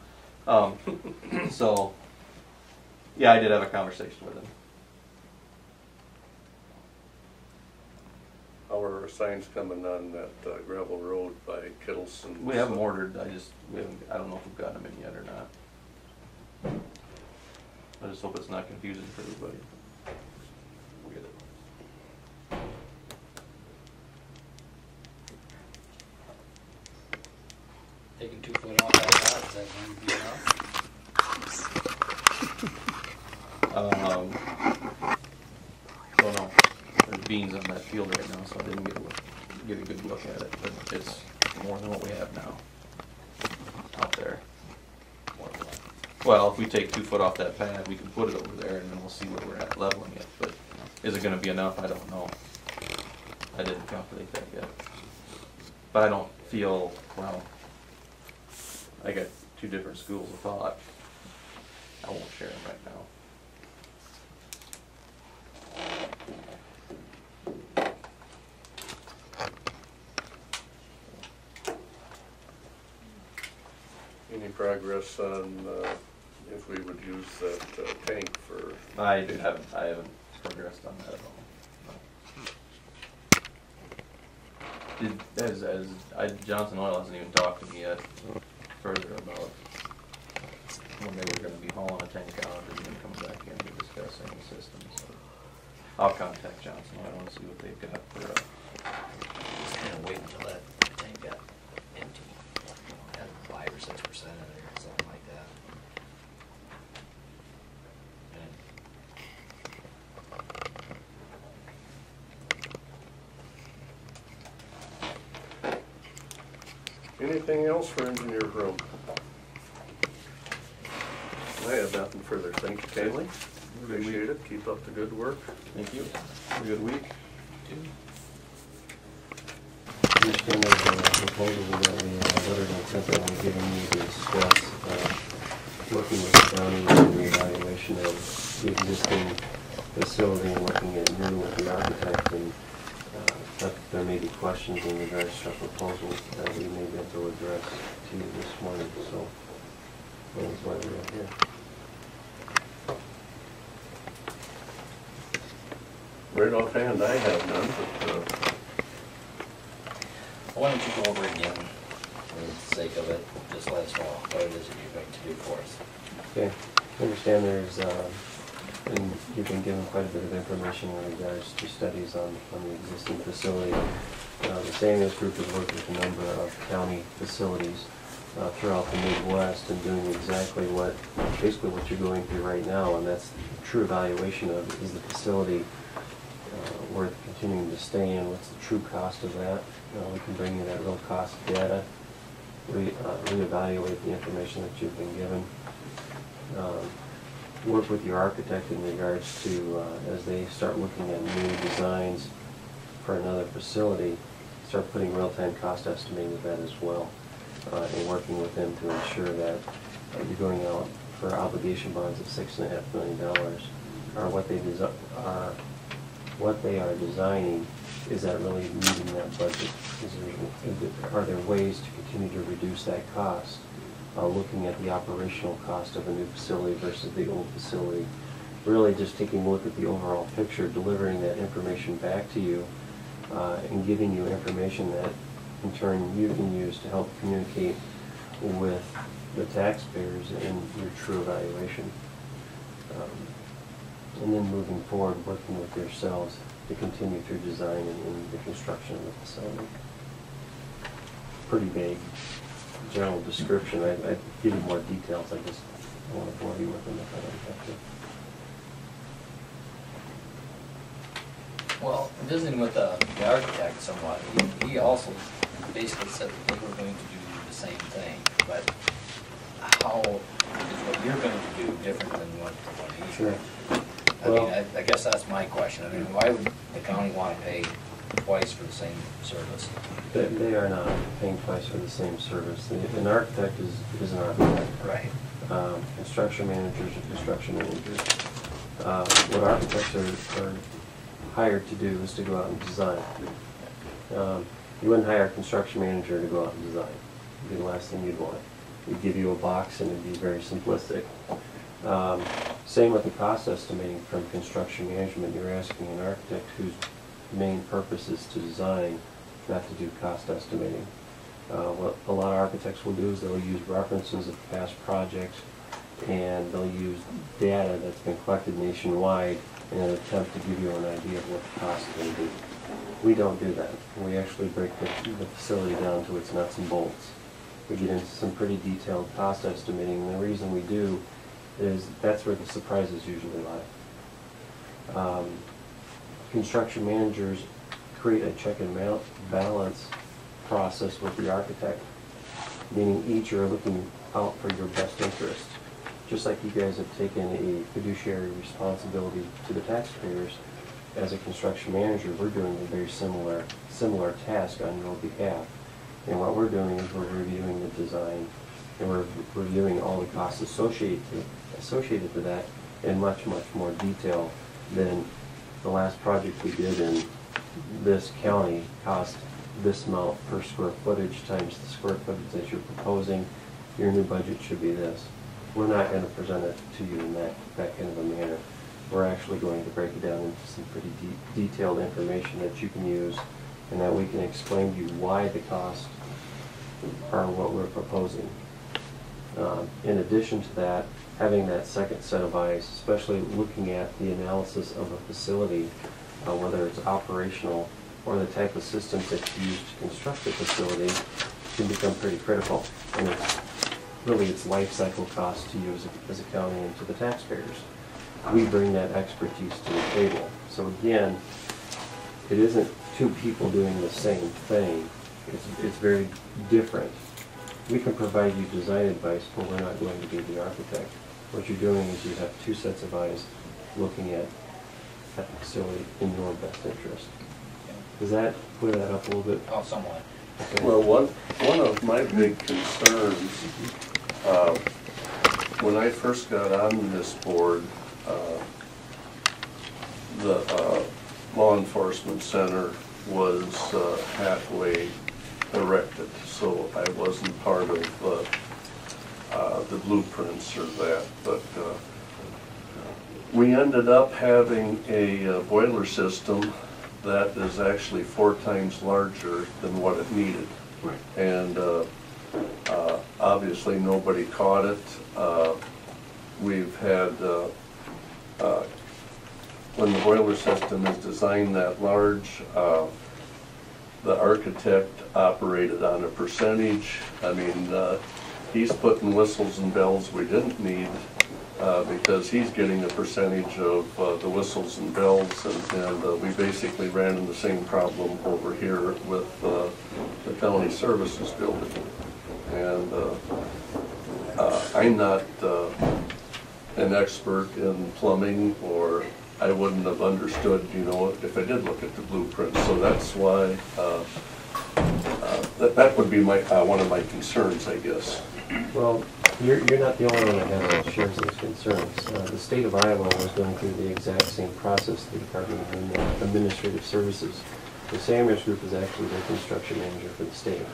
So, yeah, I did have a conversation with him. How are our signs coming on that gravel road by Kittleson? We have them ordered. I don't know if we've gotten them in yet or not. I just hope it's not confusing for everybody. We'll get it. Taking 2 foot off that lot, is that going to be enough? Don't know. There's beans on that field right now, so I didn't get a good look at it. But it's more than what we have now out there. More than that. Well, if we take 2 foot off that pad, we can put it over there, and then we'll see where we're at leveling it. But is it going to be enough? I don't know. I didn't calculate that yet. But I don't feel, well, I got 2 different schools of thought. I won't share them right now. Any progress on if we would use that tank for, I haven't progressed on that at all. Johnson Oil hasn't even talked to me yet further about when they were gonna be hauling a tank out and then coming back in to discuss any systems. So I'll contact Johnson Oil and see what they've got for, Just kind of wait until that tank got empty, had 5 or 6% in there, or something like that. anything else for engineer room? I have nothing further. Thank you, Kaylee. Appreciate it. Keep up the good work. thank you. Have a good week. Understand there's a proposal that we letter of intent that we're giving you to discuss, working with the county on the evaluation of the existing facility and looking at new with the architect, and that there may be questions in regards to our proposals that we may be able to address to you this morning, so that's why we're here. Right offhand, I have none, but Why don't you go over it again, for the sake of it, just let us know what it is that you're going to do for us. Okay, I understand there's, and you've been given quite a bit of information in regards to studies on the existing facility. The Samuels Group has worked with a number of county facilities throughout the Midwest and doing exactly basically what you're going through right now, and that's the true evaluation of, is the facility worth continuing to stay in? What's the true cost of that? We can bring you that real cost data, reevaluate the information that you've been given. Work with your architect in regards to, as they start looking at new designs for another facility, start putting real-time cost estimating of that as well, and working with them to ensure that you're going out for obligation bonds of $6.5 million, or what they are designing. Is that really meeting that budget? Are there ways to continue to reduce that cost? Looking at the operational cost of a new facility versus the old facility. Really just taking a look at the overall picture, delivering that information back to you, and giving you information that in turn you can use to help communicate with the taxpayers in your true evaluation. And then moving forward, working with yourselves to continue through design and the construction of the facility. Pretty vague general description. I'd give you more details. I just don't want to bore you with them if I don't have to. Well, visiting with the architect somewhat, he also basically said that they were going to do the same thing, but how is what you're going to do different than what he's Sure. I mean, I guess that's my question. I mean, why would the county want to pay twice for the same service? They are not paying twice for the same service. An architect is an architect. Right. Construction managers are construction managers. What architects are hired to do is to go out and design. You wouldn't hire a construction manager to go out and design. It'd be the last thing you'd want. We'd give you a box and it'd be very simplistic. Same with the cost estimating from construction management. You're asking an architect whose main purpose is to design, not to do cost estimating. What a lot of architects will do is they'll use references of past projects, and they'll use data that's been collected nationwide in an attempt to give you an idea of what the cost is going to be. We don't do that. We actually break the facility down to its nuts and bolts. We get into some pretty detailed cost estimating, and the reason we do is that's where the surprises usually lie. Construction managers create a check and balance process with the architect, meaning each are looking out for your best interest. Just like you guys have taken a fiduciary responsibility to the taxpayers, as a construction manager, we're doing a very similar task on your behalf. And what we're doing is we're reviewing the design, and we're reviewing all the costs associated to that in much, much more detail than the last project we did in this county cost this amount per square footage times the square footage that you're proposing. Your new budget should be this. we're not going to present it to you in that kind of a manner. We're actually going to break it down into some pretty detailed information that you can use, and that we can explain to you why the costs are what we're proposing. In addition to that, having that second set of eyes, especially looking at the analysis of a facility, whether it's operational or the type of systems that you use to construct the facility, can become pretty critical. And it's really its life cycle cost to you as a county and to the taxpayers. We bring that expertise to the table. So again, it isn't two people doing the same thing. It's very different. We can provide you design advice, but we're not going to be the architect. What you're doing is you have two sets of eyes looking at the facility in your best interest. Does that clear that up a little bit? Oh, somewhat. Okay. Well, one of my big concerns, when I first got on this board, the law enforcement center was halfway erected, so I wasn't part of the blueprints or that, but we ended up having a boiler system that is actually 4 times larger than what it needed. Right. And obviously nobody caught it. We've had, when the boiler system is designed that large, the architect operated on a percentage. I mean, he's putting whistles and bells we didn't need because he's getting a percentage of the whistles and bells, and we basically ran into the same problem over here with the county services building. And I'm not an expert in plumbing, or I wouldn't have understood, you know, if I did look at the blueprint. So that's why that would be my one of my concerns, I guess. Well, you're not the only one that shares those concerns. The state of Iowa was going through the exact same process, the Department of Administrative Services. The Sammers Group is actually their construction manager for the state.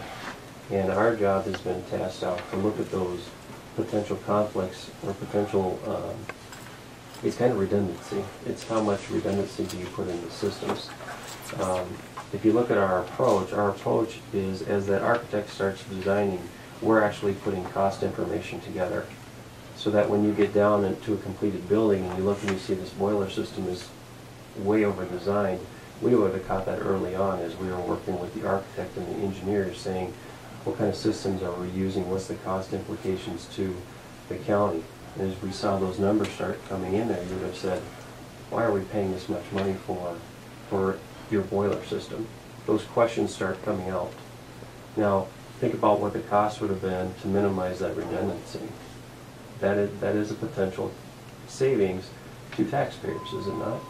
And our job has been tasked out to look at those potential conflicts or potential, it's kind of redundancy. It's how much redundancy do you put in the systems. If you look at our approach is as that architect starts designing, we're actually putting cost information together so that when you get down into a completed building and you look and you see this boiler system is way over designed, we would have caught that early on as we were working with the architect and the engineers, saying what kind of systems are we using, what's the cost implications to the county. And as we saw those numbers start coming in there, you would have said, why are we paying this much money for your boiler system? Those questions start coming out. Now, think about what the cost would have been to minimize that redundancy. That is a potential savings to taxpayers, is it not?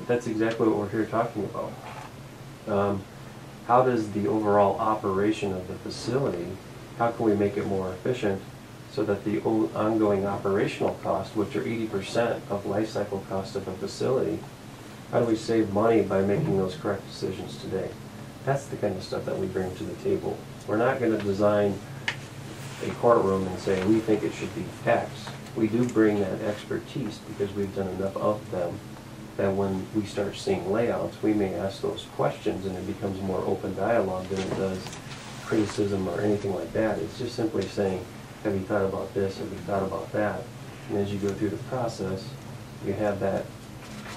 That's exactly what we're here talking about. How does the overall operation of the facility, how can we make it more efficient so that the ongoing operational costs, which are 80% of life cycle cost of a facility, how do we save money by making those correct decisions today? That's the kind of stuff that we bring to the table. We're not going to design a courtroom and say we think it should be X. We do bring that expertise because we've done enough of them that when we start seeing layouts, we may ask those questions and it becomes more open dialogue than it does criticism or anything like that. It's just simply saying, have you thought about this? Have you thought about that? And as you go through the process, you have that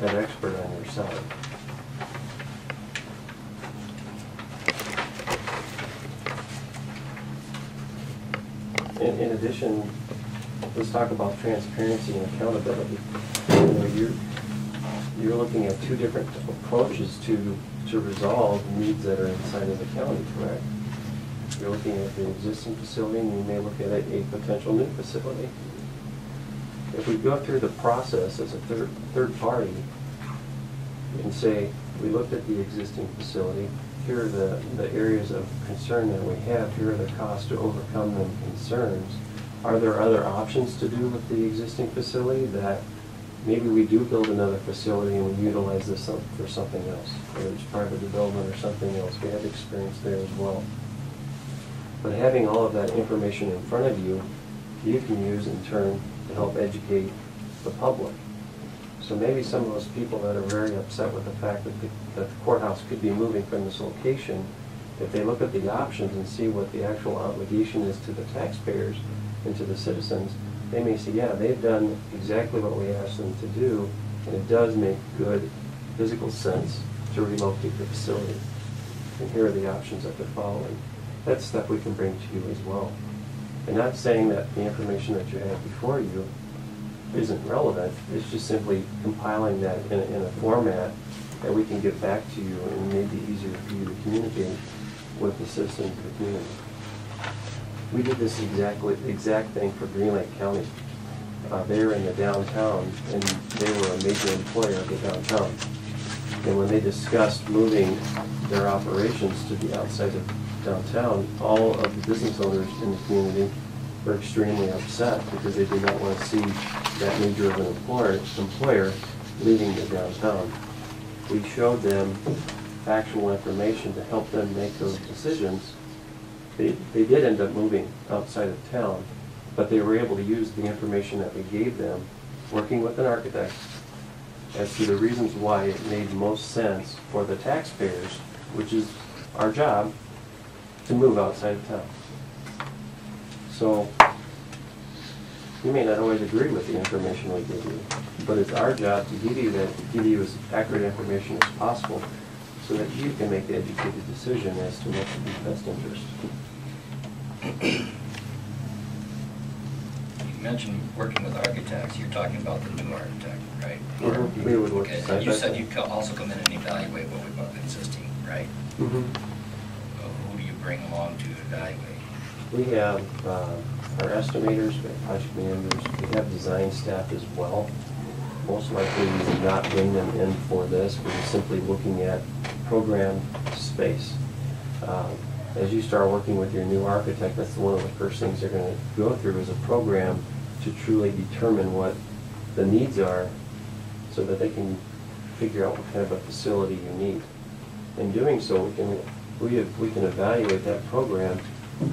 expert on your side. In addition, let's talk about transparency and accountability. You know, you're looking at 2 different approaches to resolve needs that are inside of the county, correct? You're looking at the existing facility, and you may look at a potential new facility. If we go through the process as a third party and say, we looked at the existing facility, here are the areas of concern that we have, here are the costs to overcome them concerns. Are there other options to do with the existing facility that maybe we do build another facility and we utilize this for something else, whether it's private development or something else? We have experience there as well. But having all of that information in front of you, you can use in turn to help educate the public. So maybe some of those people that are very upset with the fact that the courthouse could be moving from this location, if they look at the options and see what the actual obligation is to the taxpayers and to the citizens, they may say, yeah, they've done exactly what we asked them to do, and it does make good physical sense to relocate the facility. And here are the options that they're following. That's stuff we can bring to you as well. And not saying that the information that you have before you isn't relevant, it's just simply compiling that in a format that we can get back to you and make it easier for you to communicate with the citizens of the community. We did this exact thing for Green Lake County. They were in the downtown, and they were a major employer of the downtown. And when they discussed moving their operations to the outside of downtown, all of the business owners in the community were extremely upset because they did not want to see that major of an employer leaving the downtown. We showed them factual information to help them make those decisions. They did end up moving outside of town, but they were able to use the information that we gave them, working with an architect, as to the reasons why it made most sense for the taxpayers, which is our job, to move outside of town. So, you may not always agree with the information we give you, but it's our job to give you as accurate information as possible so that you can make the educated decision as to what's in your best interest. You mentioned working with architects. You're talking about the new architect, right? We would work Okay. side You by said side. you'd also come in and evaluate what we've got existing, right? Mhm. Who do you bring along to evaluate? We have our estimators, we have project managers, we have design staff as well. Most likely we would not bring them in for this, we're simply looking at program space. As you start working with your new architect, that's one of the first things they're going to go through is a program to truly determine what the needs are so that they can figure out what kind of a facility you need. In doing so, we can evaluate that program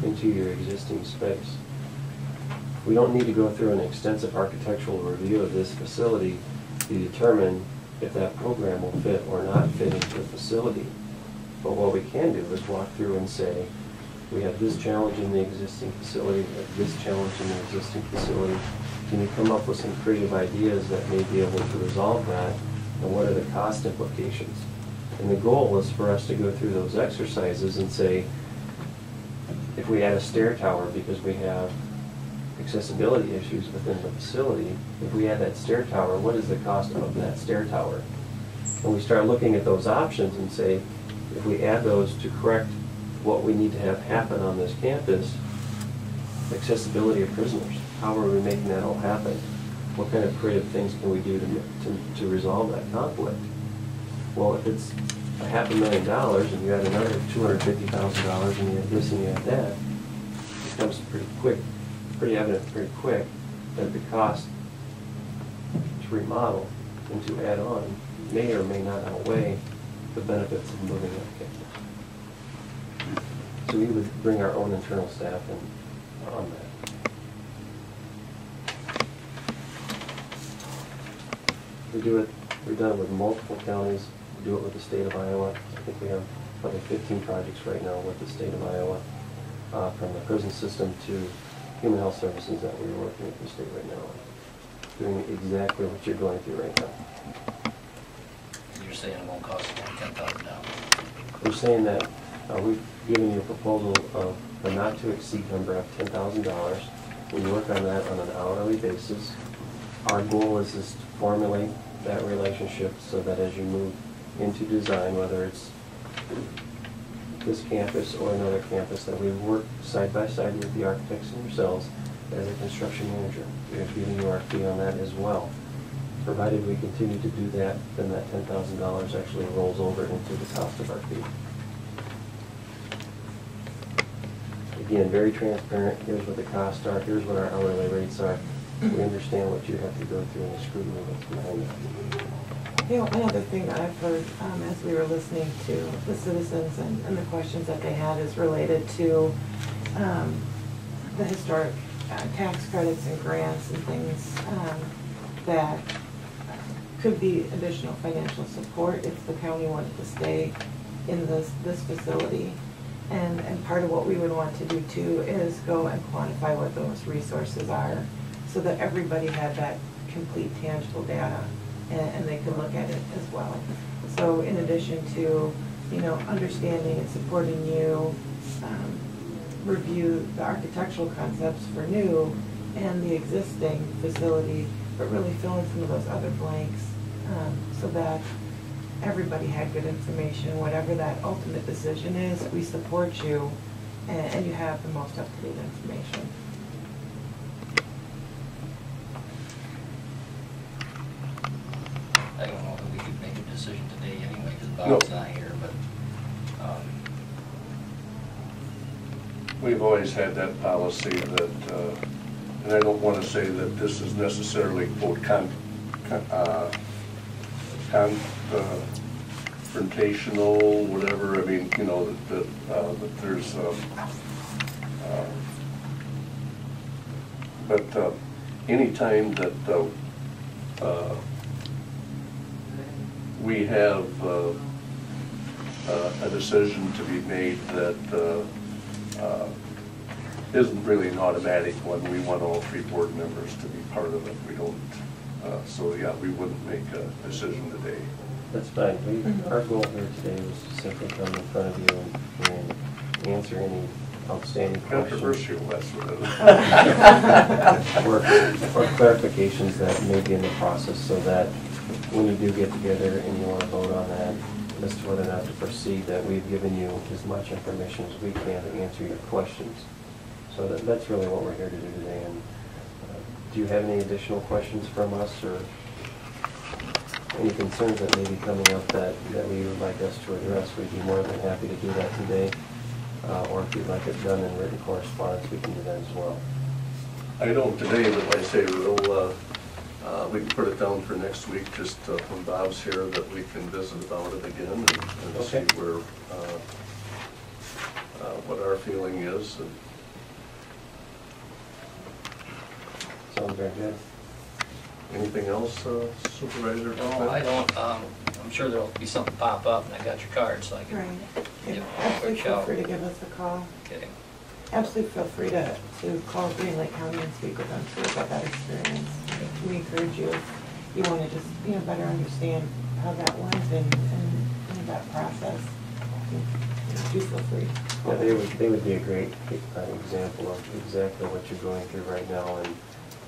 into your existing space. We don't need to go through an extensive architectural review of this facility to determine if that program will fit or not fit into the facility. But what we can do is walk through and say, we have this challenge in the existing facility, we have this challenge in the existing facility. Can you come up with some creative ideas that may be able to resolve that? And what are the cost implications? And the goal is for us to go through those exercises and say, if we add a stair tower because we have accessibility issues within the facility, if we add that stair tower, what is the cost of that stair tower? And we start looking at those options and say, if we add those to correct what we need to have happen on this campus, accessibility of prisoners, how are we making that all happen? What kind of creative things can we do to resolve that conflict? Well, if it's $500,000 and you add another $250,000 and you add this and you add that, it becomes pretty evident pretty quick that the cost to remodel and to add on may or may not outweigh the benefits of moving up campus. So we would bring our own internal staff in on that. We've done it with multiple counties. We do it with the state of Iowa. I think we have probably 15 projects right now with the state of Iowa, from the prison system to human health services that we're working with the state right now, doing exactly what you're going through right now. You're saying it won't cost $10,000. We're saying that we've given you a proposal of a not to exceed number of $10,000. We work on that on an hourly basis. Our goal is to formulate that relationship so that as you move into design, whether it's this campus or another campus, that we work side by side with the architects and yourselves as a construction manager. We have given you our fee on that as well. Provided we continue to do that, then that $10,000 actually rolls over into the cost of our fee. Again, very transparent. Here's what the costs are. Here's what our hourly rates are. We understand what you have to go through and the scrutiny that's behind that. You know, another thing I've heard as we were listening to the citizens and the questions that they had is related to the historic tax credits and grants and things that could be additional financial support if the county wanted to stay in this facility. And part of what we would want to do too is go and quantify what those resources are so that everybody had that complete tangible data and they could look at it as well. So in addition to, you know, understanding and supporting you, review the architectural concepts for new and the existing facility, but really fill in some of those other blanks so that everybody had good information. Whatever that ultimate decision is, we support you and you have the most up-to-date information. I don't know if we could make a decision today anyway, because Bob's not here, but, We've always had that policy that, and I don't want to say that this is necessarily quote confrontational, whatever. I mean, you know, that there's, but anytime that we have a decision to be made that isn't really an automatic one. We want all 3 board members to be part of it. We don't, so yeah, we wouldn't make a decision today. That's fine. Our goal here today was to simply come in front of you and answer any outstanding questions. Controversial, that's what it is. or clarifications that may be in the process so that when you do get together and you want to vote on that, as to whether or not to proceed, that we've given you as much information as we can to answer your questions. So that's really what we're here to do today. And do you have any additional questions from us or any concerns that may be coming up that we would like us to address? We'd be more than happy to do that today. Or if you'd like it done in written correspondence, we can do that as well. I don't today, but I say we can put it down for next week, just when Bob's here, that we can visit about it again and see where, what our feeling is. And sounds very good. anything else, Supervisor? no, I don't, I'm sure there'll be something pop up, and I got your card, so I can Right. give a Absolutely quick feel shout. free to give us a call. Okay. Absolutely feel free to call Green Lake County and speak with them too about that experience. We encourage you if you want to just, you know, better understand how that went and that process. Do feel free. Yeah, they would be a great example of exactly what you're going through right now and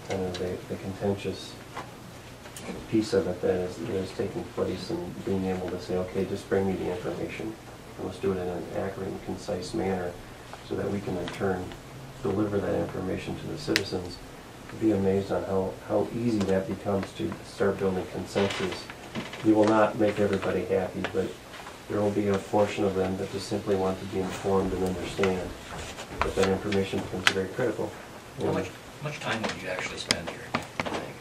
kind of the contentious piece of it that is taking place and being able to say, okay, just bring me the information. And let's do it in an accurate and concise manner so that we can in turn deliver that information to the citizens. You'd be amazed on how easy that becomes to start building consensus. You will not make everybody happy, but there will be a portion of them that just simply want to be informed and understand that that information becomes very critical. How much time would you actually spend here, you think?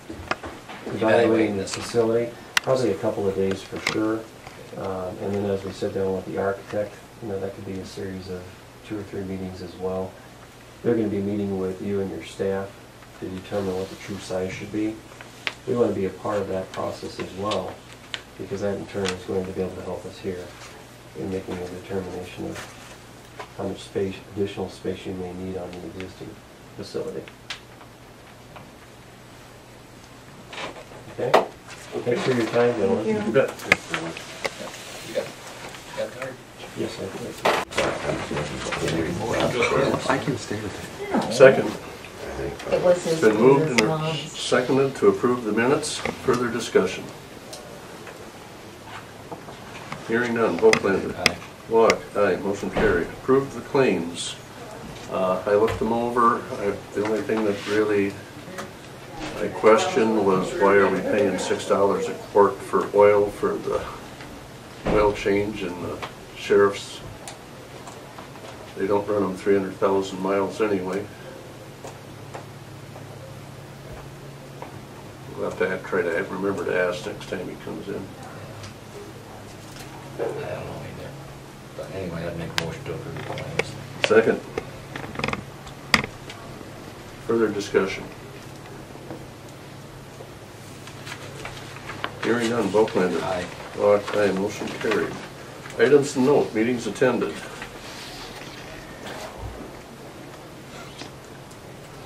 Evaluating the facility, probably a couple of days for sure. And then as we sit down with the architect, you know, that could be a series of 2 or 3 meetings as well. They're going to be meeting with you and your staff to determine what the true size should be. We want to be a part of that process as well, because that in turn is going to be able to help us here in making a determination of how much space, additional space you may need on the existing facility. Okay? Thanks for your time, gentlemen. Thank you. You bet. You got the card? Yes, I do. I can stay with it. Second. It was It's been moved and seconded to approve the minutes. Further discussion. Hearing none. Volklander. Aye. Walk. Aye. Motion carried. Approved the claims. I looked them over. The only thing that really I questioned was why are we paying $6 a quart for oil for the oil change and the sheriff's. They don't run them 300,000 miles anyway. We'll have to try to remember to ask next time he comes in. I don't know either. But anyway, I'd make a motion to approve the claims. Second. Further discussion? Hearing none, vote landed. Aye. Vote aye, motion carried. Items to note, meetings attended.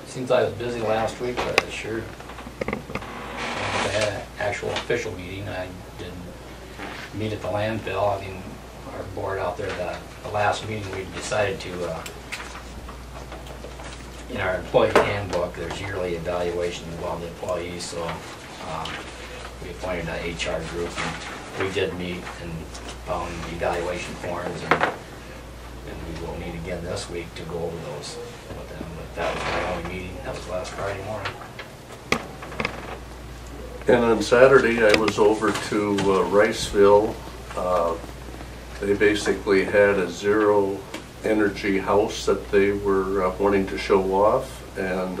Seems I was busy last week, but I sure, I had an actual official meeting. I didn't meet at the landfill. I mean, our board out there, the last meeting, we decided to, in our employee handbook, there's yearly evaluations of all the employees, so we appointed an HR group, and we did meet and found the evaluation forms, and we will meet again this week to go over those with them. But that was my only meeting. That was last Friday morning. And on Saturday, I was over to Riceville. They basically had a zero energy house that they were wanting to show off, and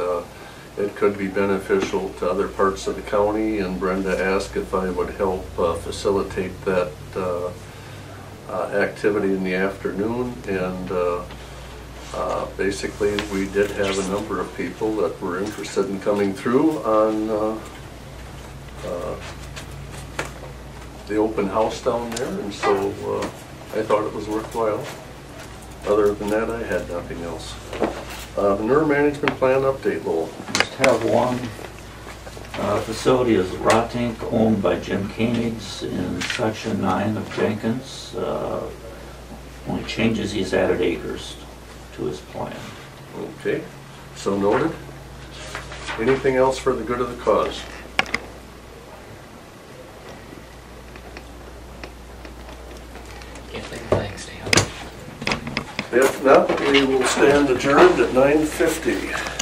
it could be beneficial to other parts of the county, and Brenda asked if I would help facilitate that activity in the afternoon, and basically we did have a number of people that were interested in coming through on the open house down there, and so I thought it was worthwhile. Other than that, I had nothing else. Manure management plan update, Lowell. Just have one. Facility is raw tank owned by Jim Koenigs in section 9 of Jenkins. Only changes, he's added acres to his plan. Okay, so noted. Anything else for the good of the cause? Can't think of things, Dan. If not, we will stand adjourned at 9:50.